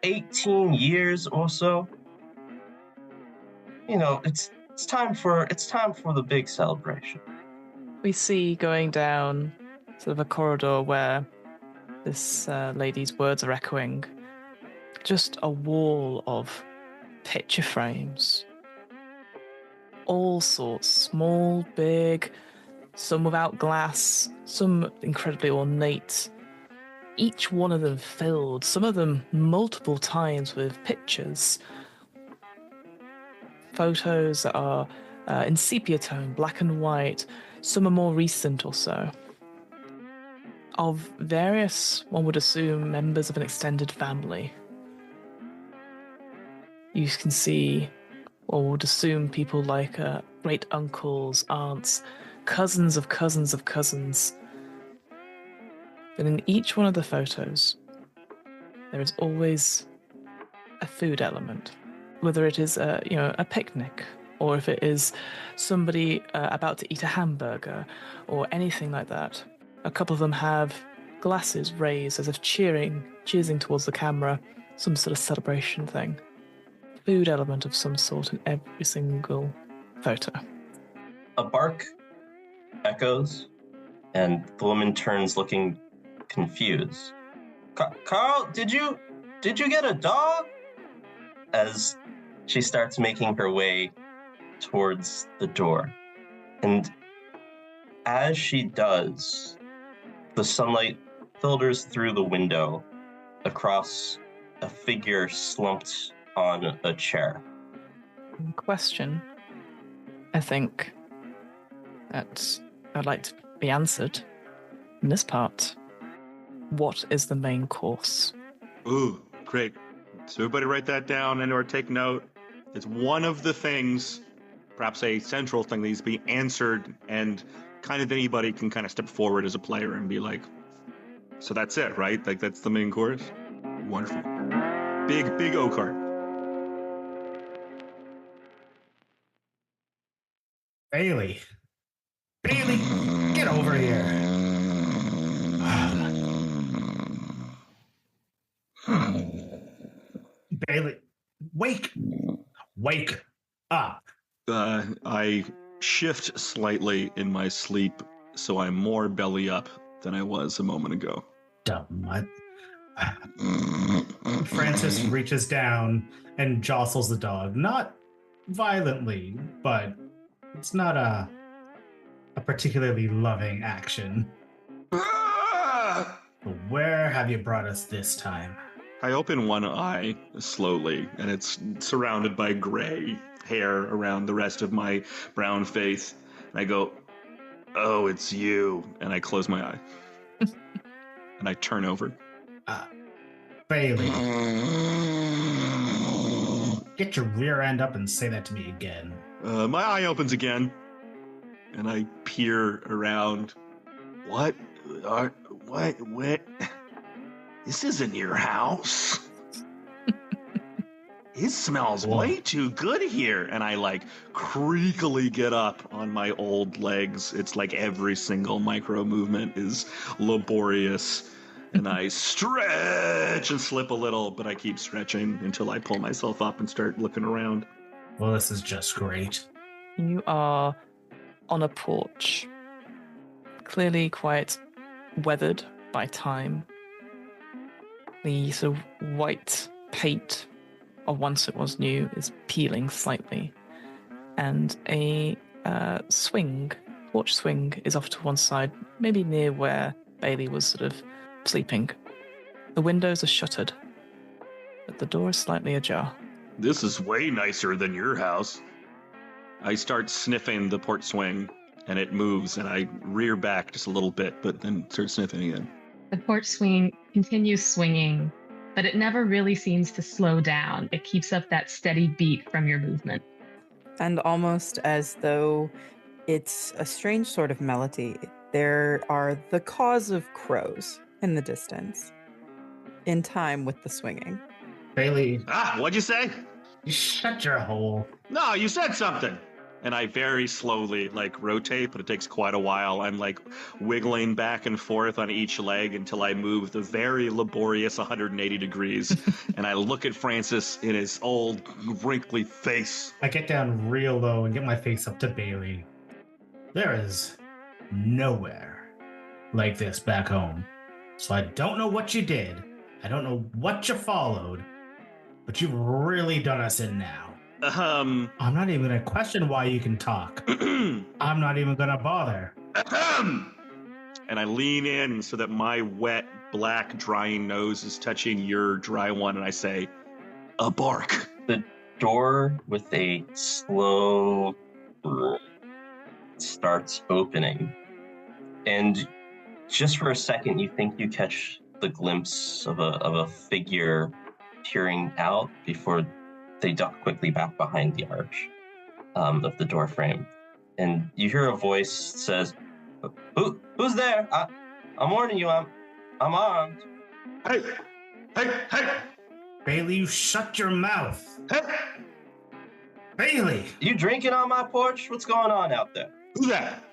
18 years or so. You know, it's time for the big celebration. We see going down sort of a corridor where this lady's words are echoing, just a wall of picture frames. All sorts, small, big, some without glass, some incredibly ornate. Each one of them filled, some of them multiple times with pictures. Photos that are in sepia tone, black and white, some are more recent or so. Of various, one would assume, members of an extended family. You can see, or would assume, people like great uncles, aunts, cousins of cousins of cousins. But in each one of the photos, there is always a food element. Whether it is a picnic, or if it is somebody about to eat a hamburger, or anything like that. A couple of them have glasses raised as if cheersing towards the camera, some sort of celebration thing. Food element of some sort in every single photo. A bark echoes, and the woman turns looking confused. Carl, did you get a dog? As she starts making her way towards the door. And as she does, the sunlight filters through the window across a figure slumped on a chair. Question, I think, that I'd like to be answered in this part. What is the main course? Ooh, great. So everybody write that down and or take note. It's one of the things, perhaps a central thing that needs to be answered, and kind of anybody can kind of step forward as a player and be like, So that's it, right? Like, that's the main course? Wonderful. Big O-cart. Bailey, get over here. Bailey, wake up. I shift slightly in my sleep, so I'm more belly up than I was a moment ago. Dumb mutt. Francis reaches down and jostles the dog. Not violently, but it's not a particularly loving action. Where have you brought us this time? I open one eye slowly, and it's surrounded by gray hair around the rest of my brown face. And I go, "Oh, it's you." And I close my eye. And I turn over. Bailey. Get your rear end up and say that to me again. My eye opens again, and I peer around. What? This isn't your house. It smells way too good here. And I creakily get up on my old legs. It's like every single micro movement is laborious. And I stretch and slip a little, but I keep stretching until I pull myself up and start looking around. Well, this is just great. You are on a porch, clearly quite weathered by time. The sort of white paint of once it was new is peeling slightly, and a porch swing is off to one side, maybe near where Bailey was sort of sleeping. The windows are shuttered, but the door is slightly ajar. This is way nicer than your house. I start sniffing the porch swing, and it moves, and I rear back just a little bit, but then start sniffing again. The porch swing continues swinging, but it never really seems to slow down. It keeps up that steady beat from your movement. And almost as though it's a strange sort of melody, there are the caws of crows in the distance, in time with the swinging. Bailey. What'd you say? You shut your hole. No, you said something. And I very slowly rotate, but it takes quite a while. I'm wiggling back and forth on each leg until I move the very laborious 180 degrees. And I look at Francis in his old wrinkly face. I get down real low and get my face up to Bailey. There is nowhere like this back home. So I don't know what you did. I don't know what you followed, but you've really done us in now. I'm not even going to question why you can talk. I'm not even going to bother. And I lean in so that my wet, black, drying nose is touching your dry one, and I say, "A bark." The door with a slow starts opening. And just for a second, you think you catch the glimpse of a figure peering out before they duck quickly back behind the arch of the door frame. And you hear a voice says, Who's there? I'm warning you, I'm armed. Hey! Bailey, you shut your mouth. Hey! Bailey! You drinking on my porch? What's going on out there? Who's that?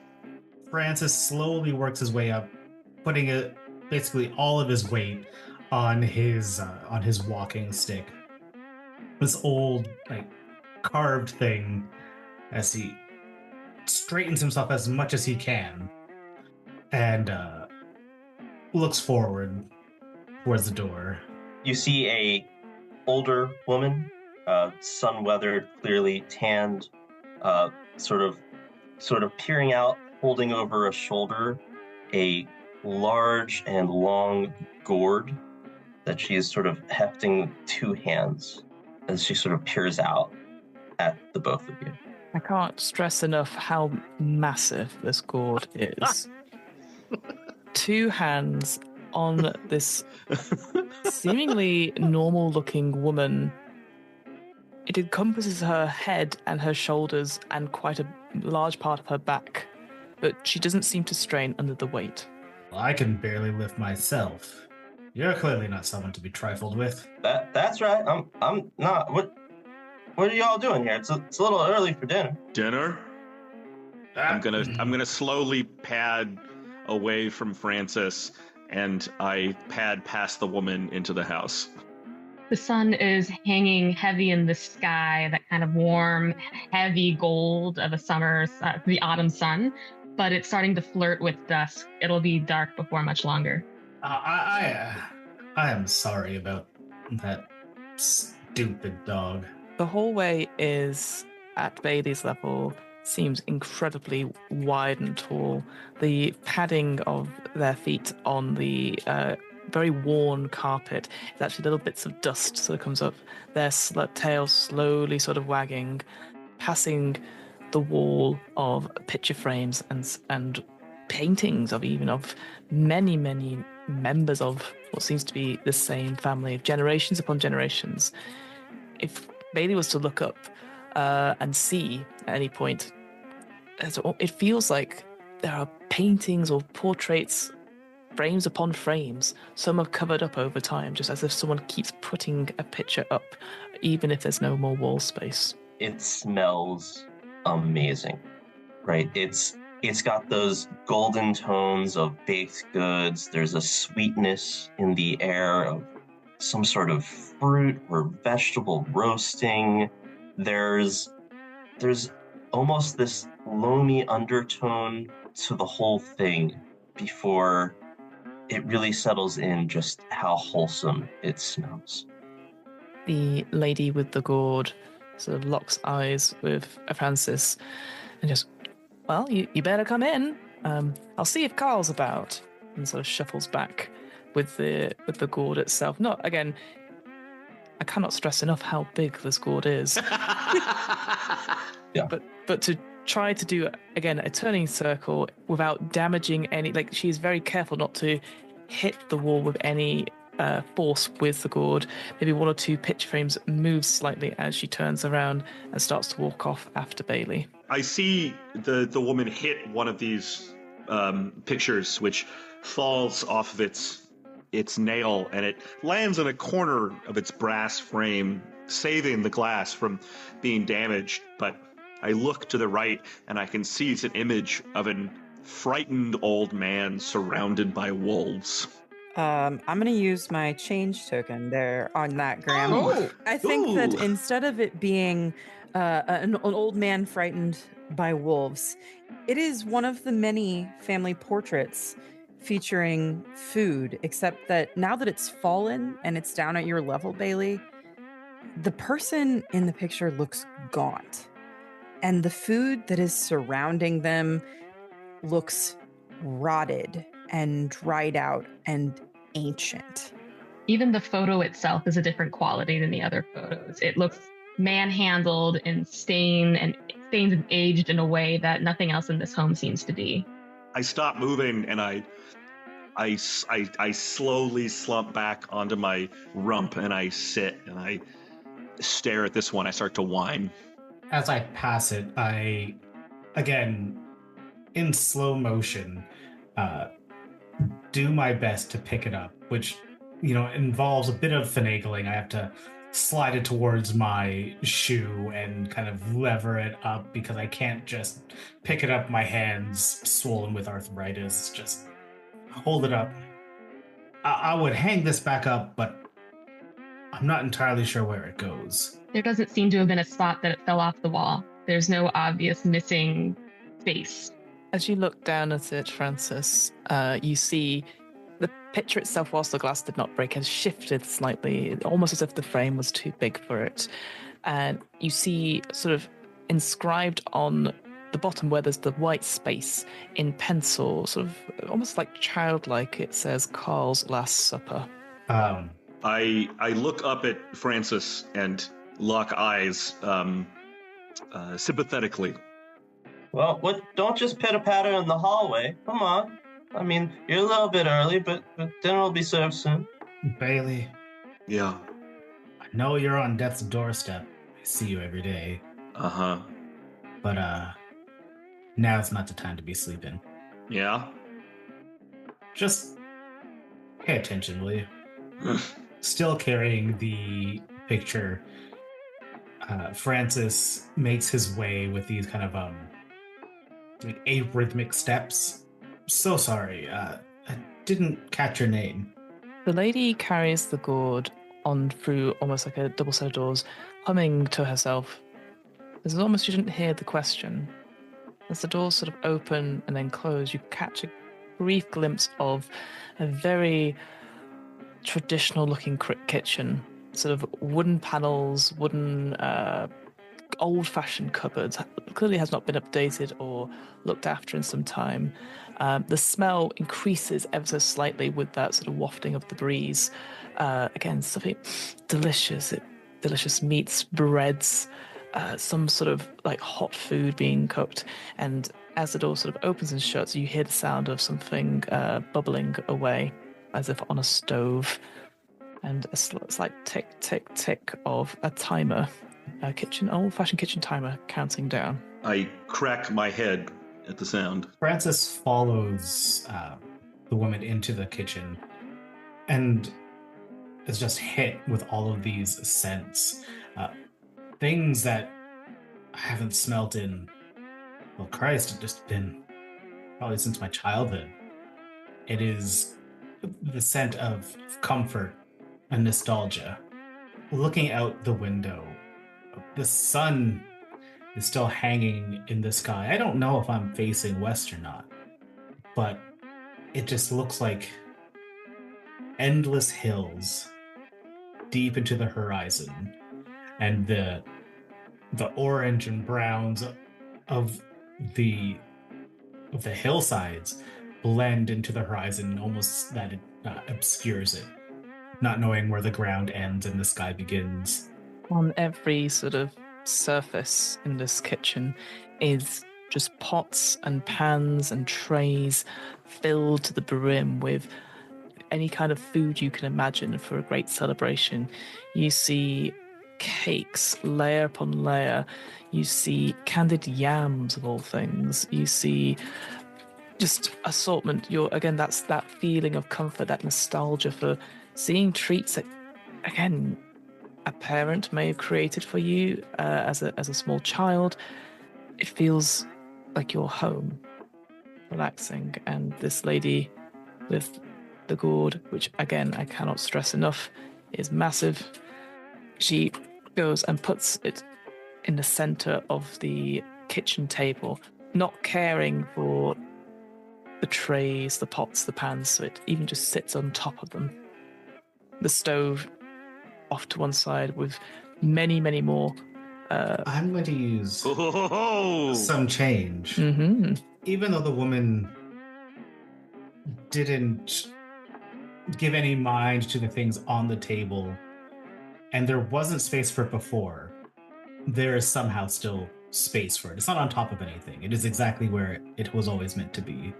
Francis slowly works his way up, putting basically all of his weight on his walking stick. This old, carved thing, as he straightens himself as much as he can, and looks forward towards the door. You see a older woman, sun-weathered, clearly tanned, sort of peering out, holding over a shoulder, a large and long gourd that she is sort of hefting two hands as she sort of peers out at the both of you. I can't stress enough how massive this gourd is. Two hands on this seemingly normal-looking woman. It encompasses her head and her shoulders and quite a large part of her back, but she doesn't seem to strain under the weight. Well, I can barely lift myself. You're clearly not someone to be trifled with. That's right. I'm not. What are y'all doing here? It's a little early for dinner. Dinner? I'm gonna slowly pad away from Francis, and I pad past the woman into the house. The sun is hanging heavy in the sky, that kind of warm, heavy gold of the autumn sun, but it's starting to flirt with dusk. It'll be dark before much longer. I am sorry about that stupid dog. The hallway is at Bailey's level, seems incredibly wide and tall. The padding of their feet on the very worn carpet is actually little bits of dust sort of comes up. Their tails slowly sort of wagging, passing the wall of picture frames and paintings of many, many members of what seems to be the same family of generations upon generations. If Bailey was to look up and see at any point, it feels like there are paintings or portraits, frames upon frames. Some are covered up over time, just as if someone keeps putting a picture up, even if there's no more wall space. It smells amazing, right? It's got those golden tones of baked goods. There's a sweetness in the air of some sort of fruit or vegetable roasting. There's almost this loamy undertone to the whole thing before it really settles in just how wholesome it smells. The lady with the gourd sort of locks eyes with Francis and just, well, you better come in. I'll see if Carl's about, and sort of shuffles back with the gourd itself. Not again. I cannot stress enough how big this gourd is. Yeah. But to try to do again a turning circle without damaging any, like she's very careful not to hit the wall with any force with the gourd. Maybe one or two picture frames move slightly as she turns around and starts to walk off after Bailey. I see the woman hit one of these pictures, which falls off of its nail, and it lands in a corner of its brass frame, saving the glass from being damaged. But I look to the right, and I can see it's an image of an frightened old man surrounded by wolves. I'm going to use my change token there on that, Graham. Oh. I think that instead of it being an old man frightened by wolves, it is one of the many family portraits featuring food, except that now that it's fallen and it's down at your level, Bailey, the person in the picture looks gaunt. And the food that is surrounding them looks rotted and dried out and ancient. Even the photo itself is a different quality than the other photos. It looks manhandled and stained and aged in a way that nothing else in this home seems to be. I stop moving, and I slowly slump back onto my rump, and I sit and I stare at this one. I start to whine. As I pass it, I, again, in slow motion, do my best to pick it up, which, involves a bit of finagling. I have to slide it towards my shoe and kind of lever it up because I can't just pick it up, my hands swollen with arthritis, just hold it up. I would hang this back up, but I'm not entirely sure where it goes. There doesn't seem to have been a spot that it fell off the wall. There's no obvious missing space. As you look down at it, Francis, you see the picture itself, whilst the glass did not break, has shifted slightly, almost as if the frame was too big for it. And you see sort of inscribed on the bottom where there's the white space in pencil, sort of almost like childlike, it says Carl's Last Supper. I look up at Francis and lock eyes sympathetically. Well, don't just pitter-patter in the hallway. Come on. I mean, you're a little bit early, but dinner will be served soon. Bailey. Yeah. I know you're on death's doorstep. I see you every day. Uh-huh. But, now's not the time to be sleeping. Yeah? Just pay attention, will you? Still carrying the picture, Francis makes his way with these kind of like arrhythmic steps. So sorry, I didn't catch your name. The lady carries the gourd on through almost like a double set of doors, humming to herself. It's almost you didn't hear the question. As the doors sort of open and then close, you catch a brief glimpse of a very traditional-looking kitchen. Sort of wooden panels, wooden, old-fashioned cupboards. Clearly has not been updated or looked after in some time. The smell increases ever so slightly with that sort of wafting of the breeze. Again, something delicious. Delicious meats, breads, some sort of like hot food being cooked. And as the door sort of opens and shuts, you hear the sound of something bubbling away, as if on a stove. And a slight tick, tick, tick of a timer, old-fashioned kitchen timer counting down. I crack my head at the sound. Francis follows the woman into the kitchen and is just hit with all of these scents. Things that I haven't smelt in, well, Christ, it's just been probably since my childhood. It is the scent of comfort and nostalgia. Looking out the window, the sun is still hanging in the sky. I don't know if I'm facing west or not, but it just looks like endless hills deep into the horizon, and the orange and browns of the hillsides blend into the horizon, almost that it obscures it, not knowing where the ground ends and the sky begins. On every sort of surface in this kitchen is just pots and pans and trays filled to the brim with any kind of food you can imagine for a great celebration. You see cakes, layer upon layer. You see candied yams of all things. You see just assortment. That's that feeling of comfort, that nostalgia for seeing treats that, again, a parent may have created for you as a small child. It feels like you're home, relaxing. And this lady with the gourd, which again I cannot stress enough, is massive. She goes and puts it in the center of the kitchen table, not caring for the trays, the pots, the pans, so it even just sits on top of them. The stove off to one side with many, many more. I'm going to use some change. Mm-hmm. Even though the woman didn't give any mind to the things on the table, and there wasn't space for it before, there is somehow still space for it. It's not on top of anything. It is exactly where it was always meant to be.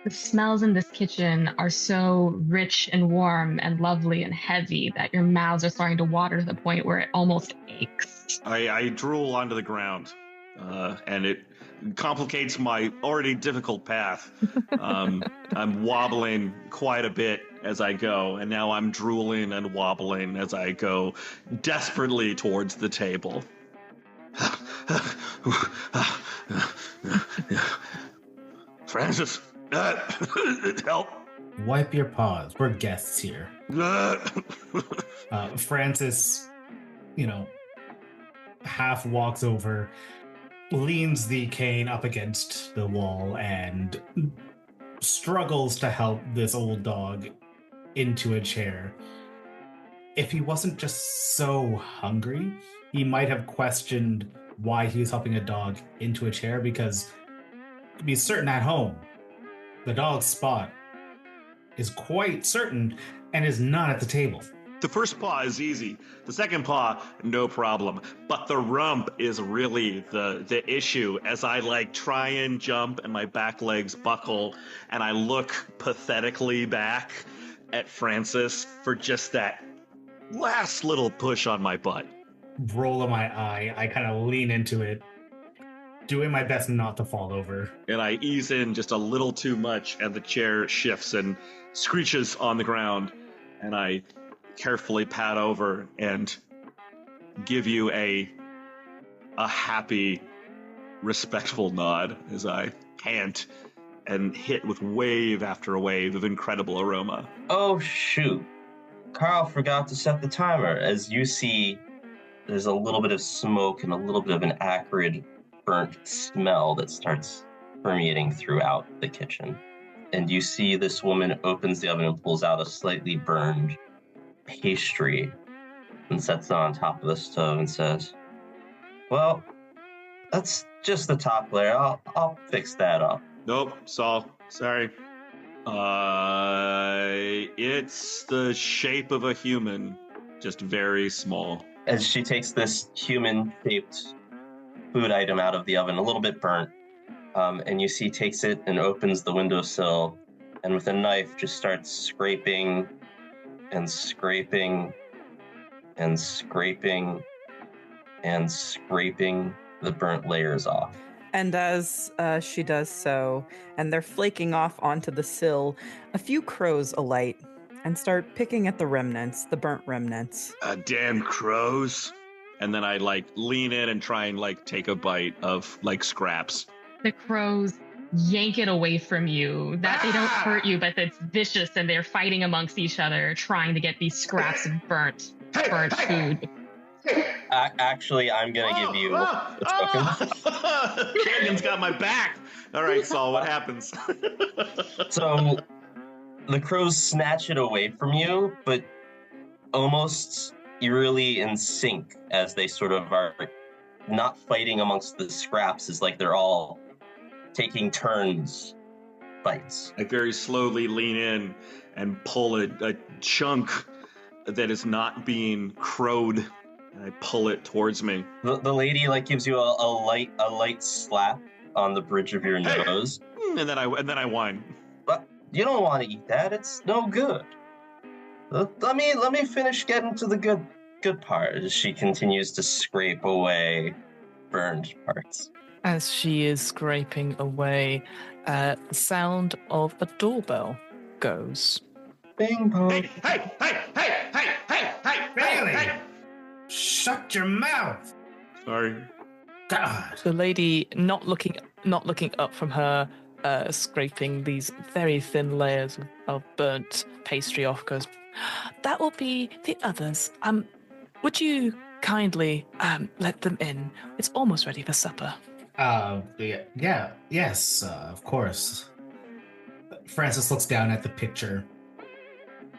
The smells in this kitchen are so rich and warm and lovely and heavy that your mouths are starting to water to the point where it almost aches. I drool onto the ground, and it complicates my already difficult path. I'm wobbling quite a bit as I go, and now I'm drooling and wobbling as I go desperately towards the table. Francis, help. Wipe your paws. We're guests here. Francis, half walks over, leans the cane up against the wall, and struggles to help this old dog into a chair. If he wasn't just so hungry, he might have questioned why he was helping a dog into a chair, because to be certain at home, the dog's spot is quite certain and is not at the table. The first paw is easy. The second paw, no problem. But the rump is really the issue, as I try and jump and my back legs buckle and I look pathetically back at Francis for just that last little push on my butt. Roll of my eye, I kind of lean into it. doing my best not to fall over. And I ease in just a little too much, and the chair shifts and screeches on the ground. And I carefully pat over and give you a happy, respectful nod as I pant and hit with wave after wave of incredible aroma. Oh, shoot. Carl forgot to set the timer. As you see, there's a little bit of smoke and a little bit of an acrid, burnt smell that starts permeating throughout the kitchen. And you see this woman opens the oven and pulls out a slightly burned pastry and sets it on top of the stove and says, well, that's just the top layer. I'll fix that up. Nope, Saul, sorry. It's the shape of a human, just very small. As she takes this human-shaped food item out of the oven, a little bit burnt, and you see takes it and opens the windowsill, and with a knife just starts scraping and scraping and scraping and scraping the burnt layers off. And as she does so, and they're flaking off onto the sill, a few crows alight and start picking at the remnants, the burnt remnants. Damn crows. And then I lean in and try and take a bite of scraps. The crows yank it away from you. That they don't hurt you, but it's vicious, and they're fighting amongst each other, trying to get these scraps of burnt food. Actually, I'm gonna give you a token. Canyon's got my back. All right, Saul, what happens? So the crows snatch it away from you, but almost eerily in sync, as they sort of are not fighting amongst the scraps. It's like they're all taking turns bites. I very slowly lean in and pull a chunk that is not being crowed, and I pull it towards me. The lady gives you a light slap on the bridge of your nose, and then I whine. But you don't want to eat that. It's no good. Let me finish getting to the good part. As she continues to scrape away burned parts. As she is scraping away, the sound of a doorbell goes. Bing bong. Hey! Bailey! Shut your mouth! Sorry. God. The lady, not looking up from her, scraping these very thin layers of burnt pastry off, goes, that will be the others. Would you kindly let them in? It's almost ready for supper. Yes, of course. Francis looks down at the picture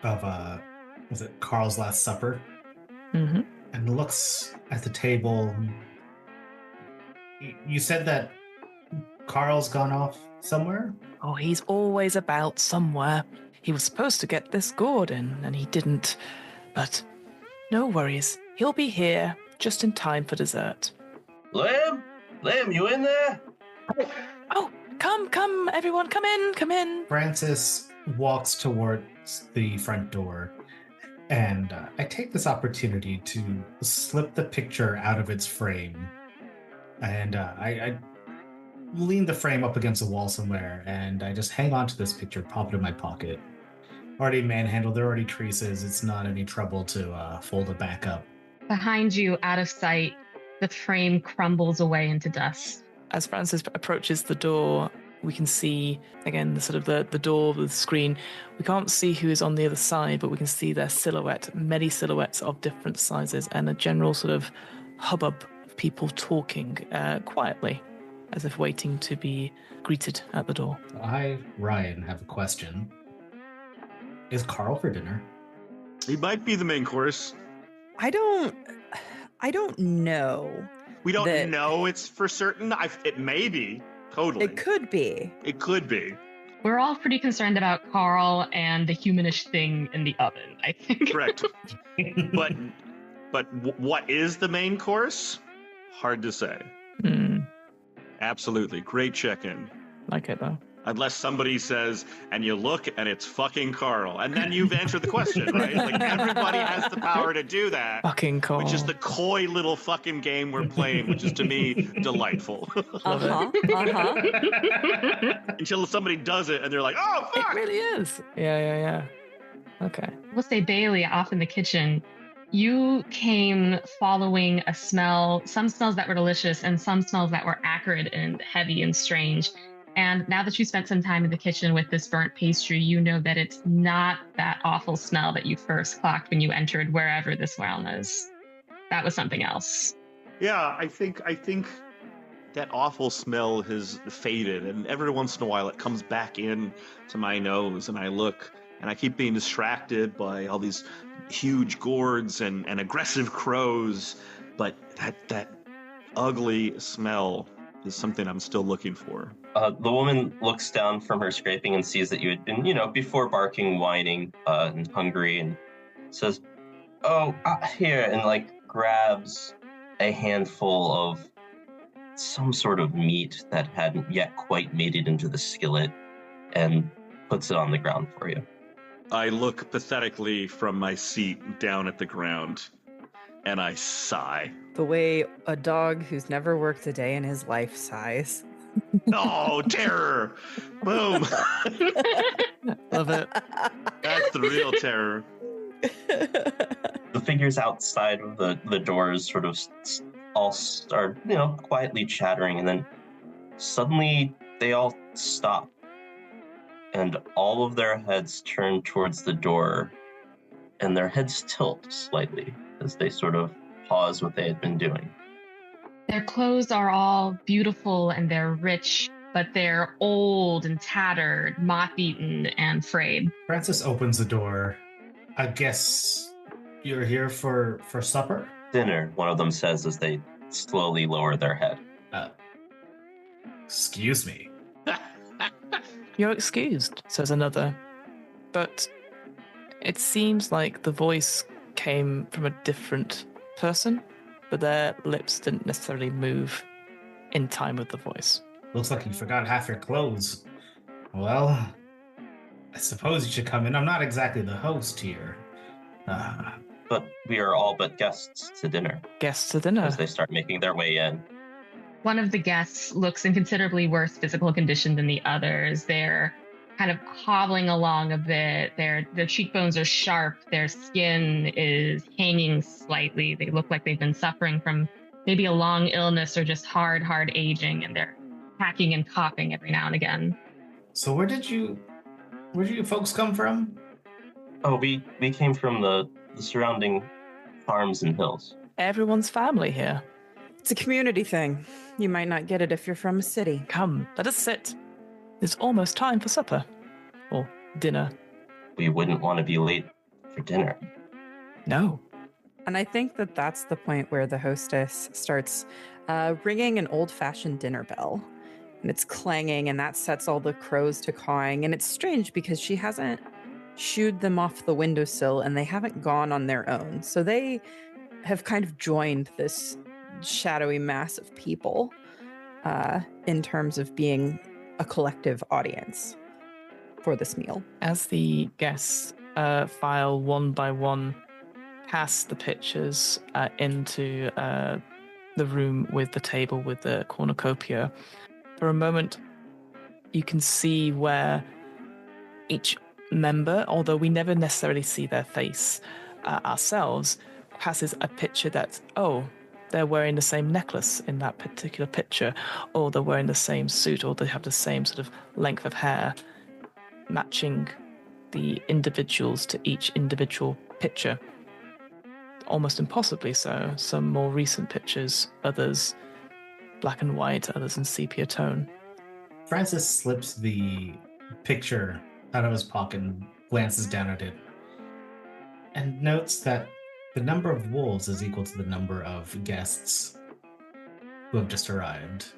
of, was it Carl's Last Supper? Mm-hmm. And looks at the table. You said that Carl's gone off somewhere? Oh, he's always about somewhere. He was supposed to get this gourd in, and he didn't. But no worries. He'll be here just in time for dessert. Liam, you in there? Oh, come, everyone, come in. Francis walks towards the front door, and I take this opportunity to slip the picture out of its frame. And I lean the frame up against a wall somewhere, and I just hang on to this picture, pop it in my pocket. Already manhandled, there are already creases. It's not any trouble to fold it back up. Behind you, out of sight, the frame crumbles away into dust. As Francis approaches the door, we can see, again, the door with the screen. We can't see who is on the other side, but we can see their silhouette, many silhouettes of different sizes, and a general sort of hubbub of people talking quietly, as if waiting to be greeted at the door. I, Ryan, have a question. Is Carl for dinner? He might be the main course. I don't know. We don't know it's for certain. It may be. Totally. It could be. It could be. We're all pretty concerned about Carl and the humanish thing in the oven, I think. Correct. But what is the main course? Hard to say. Absolutely. Great check-in. Like it, though. Unless somebody says, and you look and it's fucking Carl. And then you've answered the question, right? Like, everybody has the power to do that. Fucking Carl. Which is the coy little fucking game we're playing, which is to me delightful. Until somebody does it and they're like, oh, fuck! It really is. Yeah. Okay. We'll say Bailey off in the kitchen. You came following a smell, some smells that were delicious and some smells that were acrid and heavy and strange. And now that you spent some time in the kitchen with this burnt pastry, you know that it's not that awful smell that you first clocked when you entered wherever this realm is. That was something else. Yeah, I think that awful smell has faded, and every once in a while it comes back in to my nose, and I look, and I keep being distracted by all these huge gourds and aggressive crows, but that ugly smell is something I'm still looking for. The woman looks down from her scraping and sees that you had been, before barking, whining, and hungry, and says, "Oh, here," and grabs a handful of some sort of meat that hadn't yet quite made it into the skillet and puts it on the ground for you. I look pathetically from my seat down at the ground, and I sigh. The way a dog who's never worked a day in his life sighs. Oh, terror! Boom! Love it. That's the real terror. The figures outside of the doors sort of all start, quietly chattering, and then suddenly they all stop. And all of their heads turn towards the door, and their heads tilt slightly as they sort of pause what they had been doing. Their clothes are all beautiful and they're rich, but they're old and tattered, moth-eaten and frayed. Francis opens the door. I guess you're here for supper? Dinner, one of them says as they slowly lower their head. Excuse me. You're excused, says another. But it seems like the voice came from a different person, but their lips didn't necessarily move in time with the voice. Looks like you forgot half your clothes. Well, I suppose you should come in. I'm not exactly the host here. But we are all but guests to dinner. Guests to dinner. As they start making their way in. One of the guests looks in considerably worse physical condition than the others. They're kind of hobbling along a bit. Their cheekbones are sharp. Their skin is hanging slightly. They look like they've been suffering from maybe a long illness or just hard aging, and they're hacking and coughing every now and again. So where did you folks come from? Oh, we came from the surrounding farms and hills. Everyone's family here. It's a community thing. You might not get it if you're from a city. Come, let us sit. It's almost time for supper. Or dinner. We wouldn't want to be late for dinner. No. And I think that's the point where the hostess starts ringing an old-fashioned dinner bell. And it's clanging, and that sets all the crows to cawing. And it's strange because she hasn't shooed them off the windowsill, and they haven't gone on their own. So they have kind of joined this shadowy mass of people in terms of being a collective audience for this meal. As the guests file one by one past the pictures into the room with the table with the cornucopia, for a moment you can see where each member, although we never necessarily see their face ourselves, passes a picture that, they're wearing the same necklace in that particular picture, or they're wearing the same suit, or they have the same sort of length of hair, matching the individuals to each individual picture. Almost impossibly so. Some more recent pictures, others black and white, others in sepia tone. Francis slips the picture out of his pocket and glances down at it, and notes that the number of wolves is equal to the number of guests who have just arrived.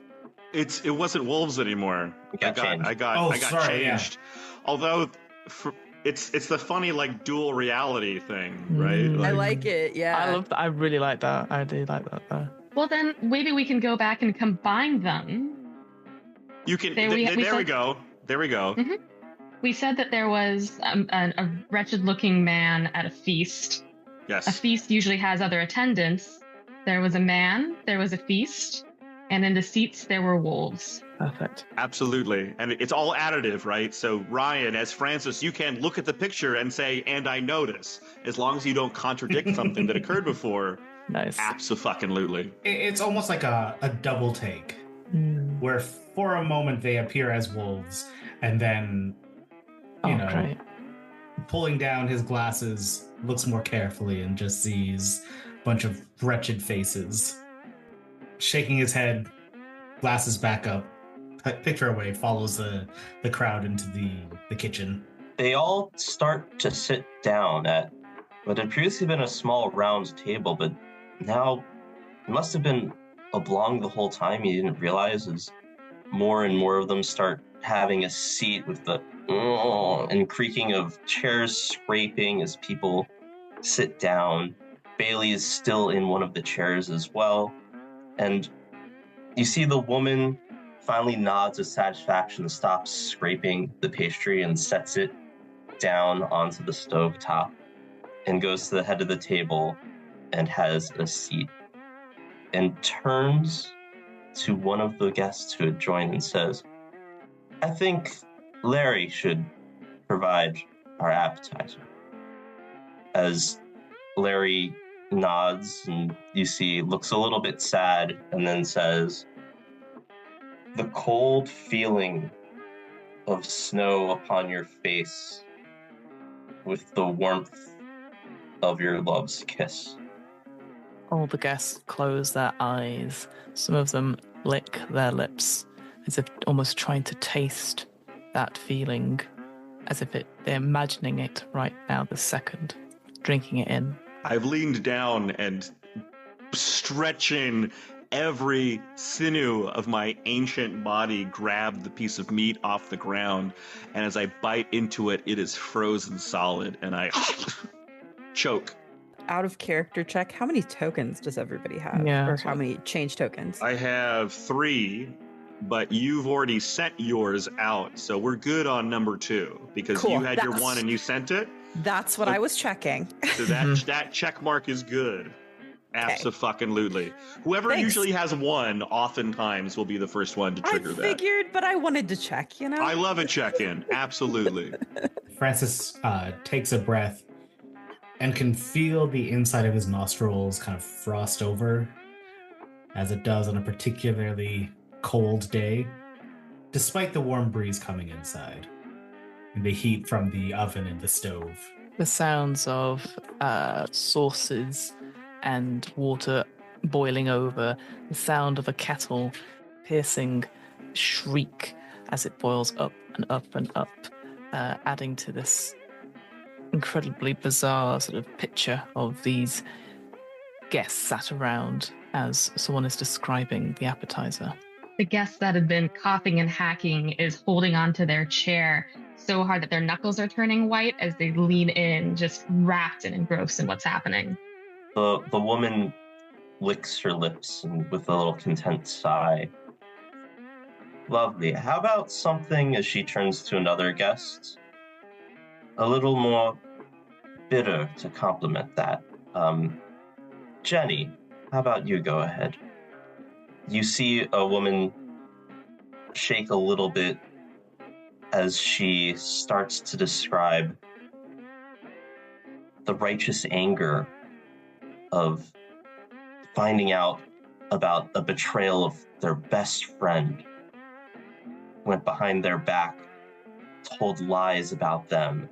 It wasn't wolves anymore. I got changed. Yeah. Although it's the funny dual reality thing, right? I like it. Yeah, I love that. I really like that. I do like that though. Well, then maybe we can go back and combine them. You can. There we go. there we go. Mhm. We said that there was a wretched-looking man at a feast. Yes. A feast usually has other attendants. There was a man, there was a feast, and in the seats there were wolves. Perfect. Absolutely. And it's all additive, right? So Ryan, as Francis, you can look at the picture and say, and I notice, as long as you don't contradict something that occurred before. Nice. Abso-fucking-lutely. It's almost like a double take, where for a moment they appear as wolves, and then, you know, great. pulling down his glasses, looks more carefully and just sees a bunch of wretched faces. Shaking his head, glasses back up, picture away, follows the crowd into the kitchen. They all start to sit down at what had previously been a small round table, but now it must have been oblong the whole time. You didn't realize as more and more of them start having a seat with the and creaking of chairs scraping as people sit down. Bailey is still in one of the chairs as well. And you see the woman finally nods with satisfaction, stops scraping the pastry and sets it down onto the stove top and goes to the head of the table and has a seat and turns to one of the guests who had joined and says, I think Larry should provide our appetizer. As Larry nods and you see looks a little bit sad and then says, the cold feeling of snow upon your face with the warmth of your love's kiss. All the guests close their eyes. Some of them lick their lips as if almost trying to taste that feeling, as if they're imagining it right now, this second, drinking it in. I've leaned down and stretching every sinew of my ancient body grabbed the piece of meat off the ground, and as I bite into it, it is frozen solid, and I choke. Out of character check, how many tokens does everybody have? Yeah, or how many change tokens? I have 3, but you've already sent yours out, so we're good on number 2, because Cool. you had your 1 and you sent it. That's what I was checking. So that check mark is good. Abso-fucking-lutely. Whoever Thanks. usually has 1 oftentimes will be the first one to trigger I that. figured, but I wanted to check, you know? I love a check-in. Absolutely. Francis takes a breath and can feel the inside of his nostrils kind of frost over, as it does on a particularly cold day, despite the warm breeze coming inside and the heat from the oven and the stove. The sounds of sauces and water boiling over, the sound of a kettle piercing shriek as it boils up and up and up, adding to this incredibly bizarre sort of picture of these guests sat around as someone is describing the appetizer. The guest that had been coughing and hacking is holding onto their chair so hard that their knuckles are turning white as they lean in, just wrapped and engrossed in what's happening. The woman licks her lips and with a little content sigh. Lovely. How about something, as she turns to another guest, a little more bitter to complement that? Jenny, how about you go ahead? You see a woman shake a little bit as she starts to describe the righteous anger of finding out about a betrayal of their best friend, went behind their back, told lies about them,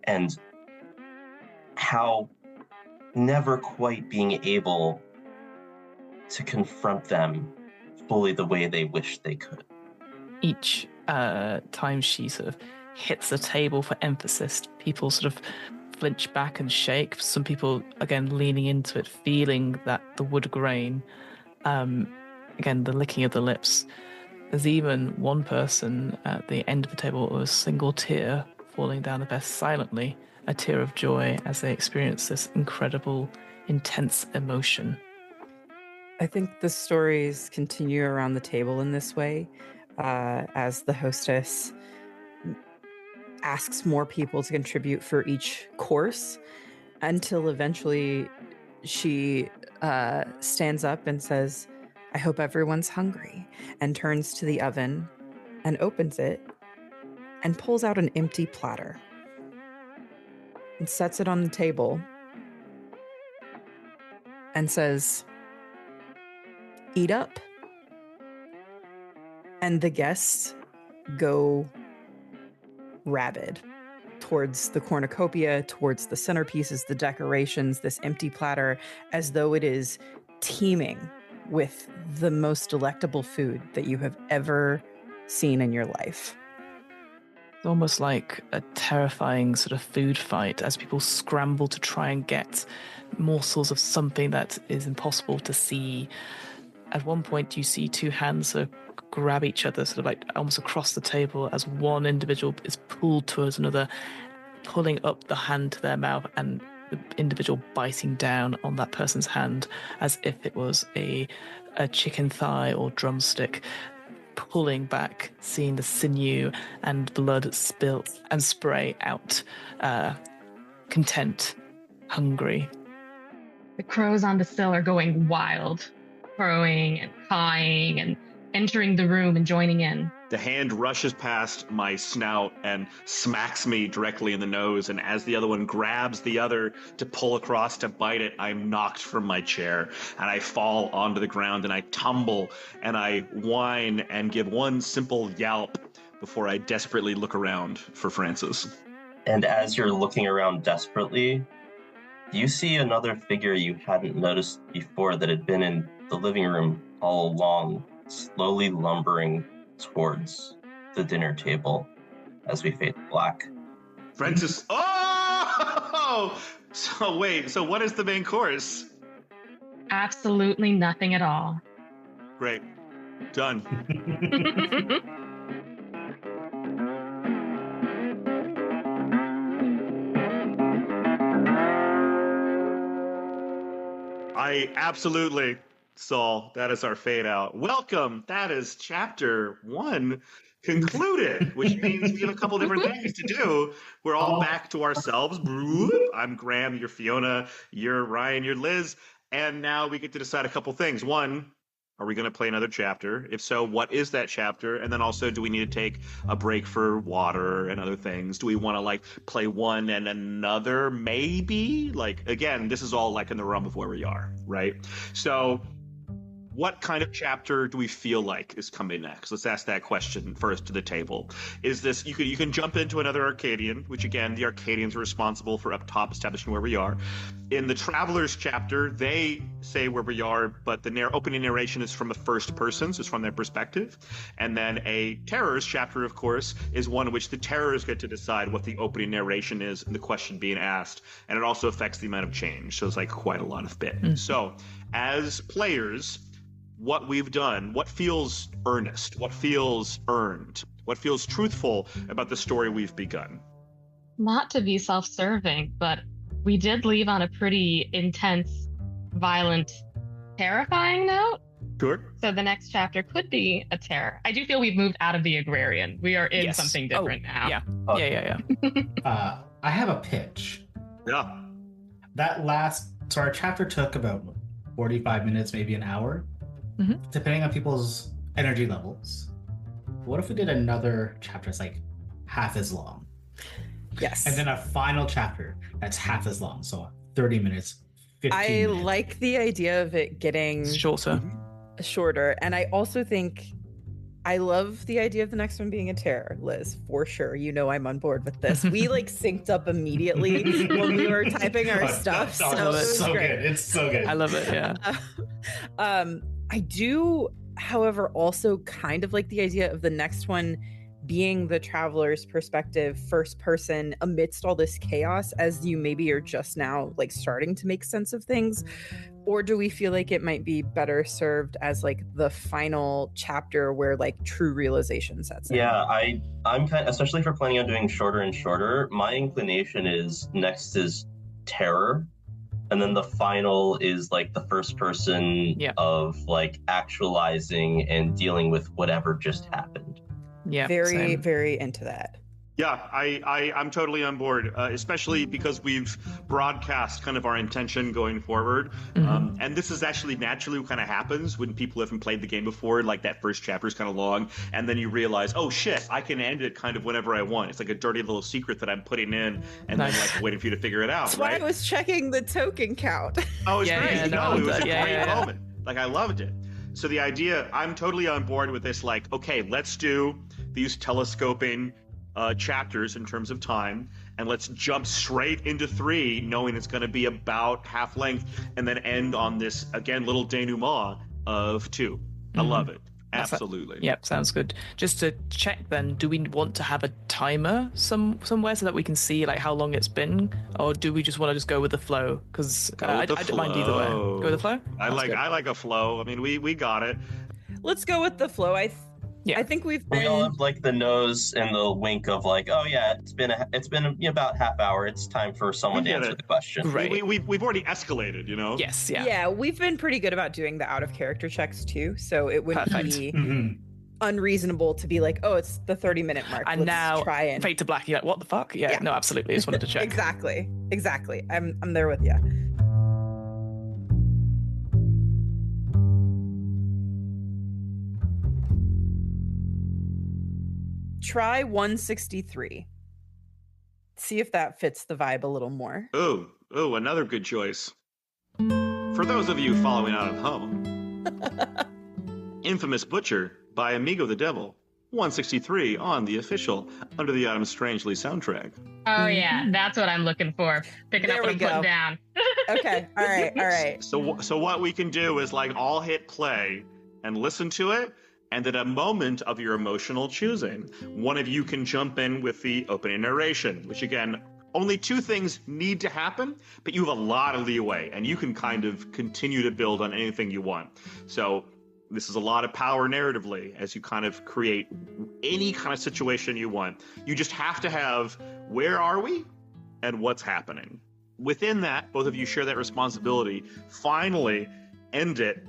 and how never quite being able to confront them fully the way they wish they could. Each time she sort of hits the table for emphasis, people sort of flinch back and shake. Some people, again, leaning into it, feeling that the wood grain. Again, the licking of the lips. There's even one person at the end of the table with a single tear falling down the bed silently, a tear of joy as they experience this incredible, intense emotion. I think the stories continue around the table in this way. as the hostess asks more people to contribute for each course until eventually she stands up and says, "I hope everyone's hungry," and turns to the oven and opens it and pulls out an empty platter and sets it on the table and says, "Eat up." And the guests go rabid towards the cornucopia, towards the centerpieces, the decorations, this empty platter, as though it is teeming with the most delectable food that you have ever seen in your life. It's almost like a terrifying sort of food fight as people scramble to try and get morsels of something that is impossible to see. At one point, you see two hands sort of grab each other, sort of like almost across the table, as one individual is pulled towards another, pulling up the hand to their mouth, and the individual biting down on that person's hand as if it was a chicken thigh or drumstick, pulling back, seeing the sinew and blood spill and spray out, content, hungry. The crows on the sill are going wild, crowing and cawing and entering the room and joining in. The hand rushes past my snout and smacks me directly in the nose, and as the other one grabs the other to pull across to bite it, I'm knocked from my chair, and I fall onto the ground, and I tumble, and I whine and give one simple yelp before I desperately look around for Francis. And as you're looking around desperately, you see another figure you hadn't noticed before that had been in the living room all along, slowly lumbering towards the dinner table as we fade to black. Francis, oh! So wait, so what is the main course? Absolutely nothing at all. Great. Done. I absolutely, Saul, that is our fade out. Welcome. That is chapter 1 concluded, which means we have a couple different things to do. We're all back to ourselves. I'm Graham, you're Fiona, you're Ryan, you're Liz. And now we get to decide a couple things. One, are we going to play another chapter? If so, what is that chapter? And then also, do we need to take a break for water and other things? Do we want to play one and another? Maybe? Again, this is all in the realm of where we are, right? So what kind of chapter do we feel like is coming next? Let's ask that question first to the table. Is this, you can jump into another Arcadian, which again, the Arcadians are responsible for up top establishing where we are. In the Travelers chapter, they say where we are, but the opening narration is from the first person, so it's from their perspective. And then a Terrors chapter, of course, is one in which the Terrors get to decide what the opening narration is and the question being asked. And it also affects the amount of change, so it's quite a lot of bit. So as players, what we've done, what feels earnest, what feels earned, what feels truthful about the story we've begun. Not to be self-serving, but we did leave on a pretty intense, violent, terrifying note. Sure. So the next chapter could be a terror. I do feel we've moved out of the agrarian. We are in something different now. Yeah. I have a pitch. Yeah. So our chapter took about 45 minutes, maybe an hour. Mm-hmm. Depending on people's energy levels. What if we did another chapter that's half as long? Yes. And then a final chapter that's half as long. So 30 minutes, 15 minutes. like the idea of it getting shorter. And I also think I love the idea of the next one being a terror, Liz, for sure. You know I'm on board with this. We synced up immediately when we were typing our stuff. It's so good. It's so good. I love it, yeah. I do, however, also kind of like the idea of the next one being the traveler's perspective, first person, amidst all this chaos, as you maybe are just now starting to make sense of things. Or do we feel like it might be better served as the final chapter where true realization sets in? Yeah, I'm kind of, especially if we're planning on doing shorter and shorter, my inclination is next is terror. And then the final is like the first person of like actualizing and dealing with whatever just happened. Yeah, very, very into that. Yeah, I'm totally on board, especially because we've broadcast kind of our intention going forward. And this is actually naturally what kind of happens when people haven't played the game before. Like that first chapter is kind of long, and then you realize, oh shit, I can end it kind of whenever I want. It's like a dirty little secret that I'm putting in, and then like waiting for you to figure it out. That's why I was checking the token count. Oh, it's great. Yeah, it was a great yeah. moment. Like I loved it. So the idea, I'm totally on board with this. Like, okay, let's do these telescoping chapters in terms of time, and let's jump straight into 3, knowing it's going to be about half length, and then end on this again little denouement of 2. I love it. Absolutely. Yep, sounds good. Just to check then, do we want to have a timer somewhere so that we can see like how long it's been, or do we just want to just go with the flow? Because I don't mind either way. Go with the flow. I like a flow. I mean, we got it. Let's go with the flow. I think we all have like the nose and the wink of like, oh yeah, it's been about half hour. It's time for someone to answer the question. Right. We've already escalated, you know. Yes. Yeah. Yeah, we've been pretty good about doing the out of character checks too, so it wouldn't be unreasonable to be like, oh, it's the 30-minute mark. And Let's now try and fade to black. You're like, what the fuck? Yeah. No, absolutely. I just wanted to check. Exactly. I'm there with you. Try 163. See if that fits the vibe a little more. Oh, another good choice. For those of you following out at home, Infamous Butcher by Amigo the Devil, 163 on the official Under the Autumn Strangely soundtrack. Oh yeah, that's what I'm looking for. Picking up what I'm putting down. Okay, all right. So what we can do is like all hit play and listen to it. And at a moment of your emotional choosing, one of you can jump in with the opening narration, which again, only 2 things need to happen, but you have a lot of leeway and you can kind of continue to build on anything you want. So this is a lot of power narratively as you kind of create any kind of situation you want. You just have to have where are we and what's happening. Within that, both of you share that responsibility. Finally, end it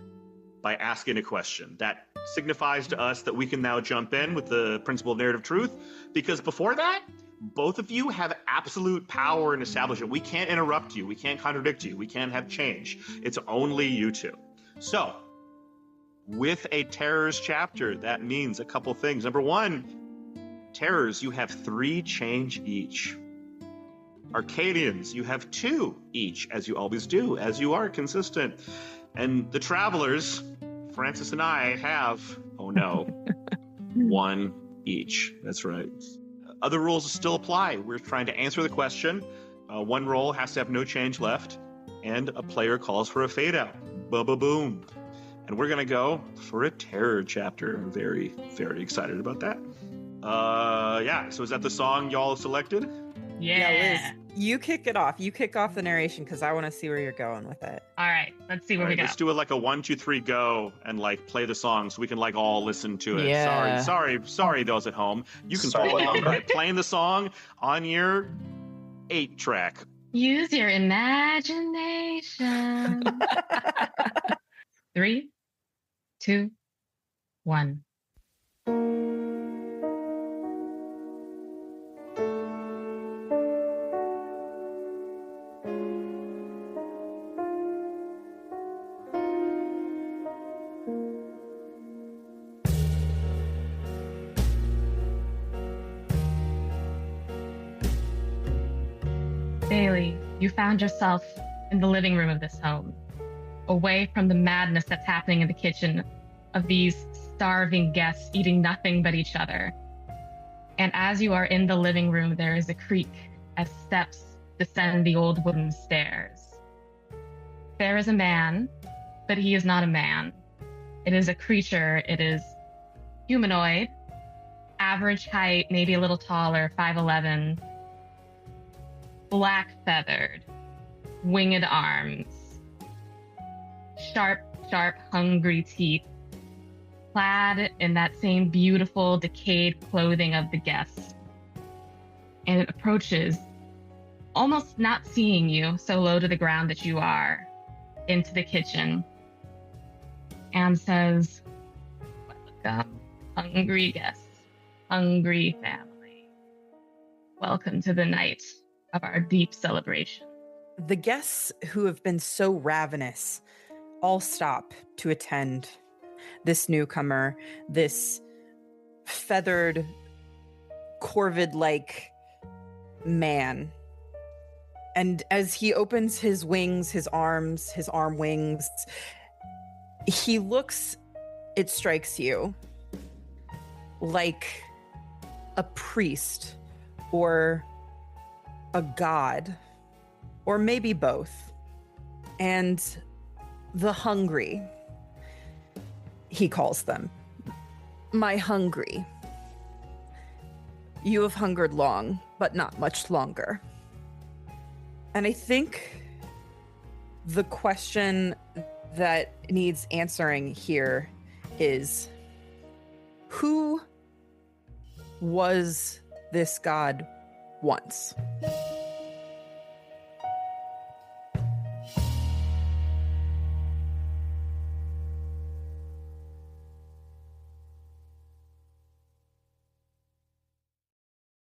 by asking a question. That signifies to us that we can now jump in with the principle of narrative truth, because before that, both of you have absolute power in establishment. We can't interrupt you. We can't contradict you. We can't have change. It's only you two. So, with a terrors chapter, that means a couple things. Number 1, terrors, you have 3 change each. Arcadians, you have 2 each, as you always do, as you are consistent. And the travelers, Francis and I, have, 1 each. That's right. Other rules still apply. We're trying to answer the question. 1 roll has to have no change left, and a player calls for a fade out. Ba-ba-boom. And we're going to go for a terror chapter. I'm very, very excited about that. So is that the song y'all selected? Yeah. Liz, you kick it off. You kick off the narration because I want to see where you're going with it. All right, let's see where we go. Let's do it like a 1, 2, 3, go, and like play the song so we can like all listen to it. Yeah. Sorry, those at home. You can follow along by playing the song on your 8-track. Use your imagination. 3, 2, 1. Bailey, you found yourself in the living room of this home, away from the madness that's happening in the kitchen of these starving guests eating nothing but each other. And as you are in the living room, there is a creak as steps descend the old wooden stairs. There is a man, but he is not a man. It is a creature. It is humanoid, average height, maybe a little taller, 5'11", black feathered, winged arms, sharp, hungry teeth, clad in that same beautiful, decayed clothing of the guest. And it approaches almost not seeing you, so low to the ground that you are, into the kitchen and says, "Welcome, hungry guests, hungry family. Welcome to the night of our deep celebration." The guests who have been so ravenous all stop to attend this newcomer, this feathered, corvid-like man. And as he opens his wings, his arms, his arm wings, he looks, it strikes you, like a priest or a god, or maybe both. And the hungry, he calls them. My hungry. You have hungered long, but not much longer. And I think the question that needs answering here is, who was this god once?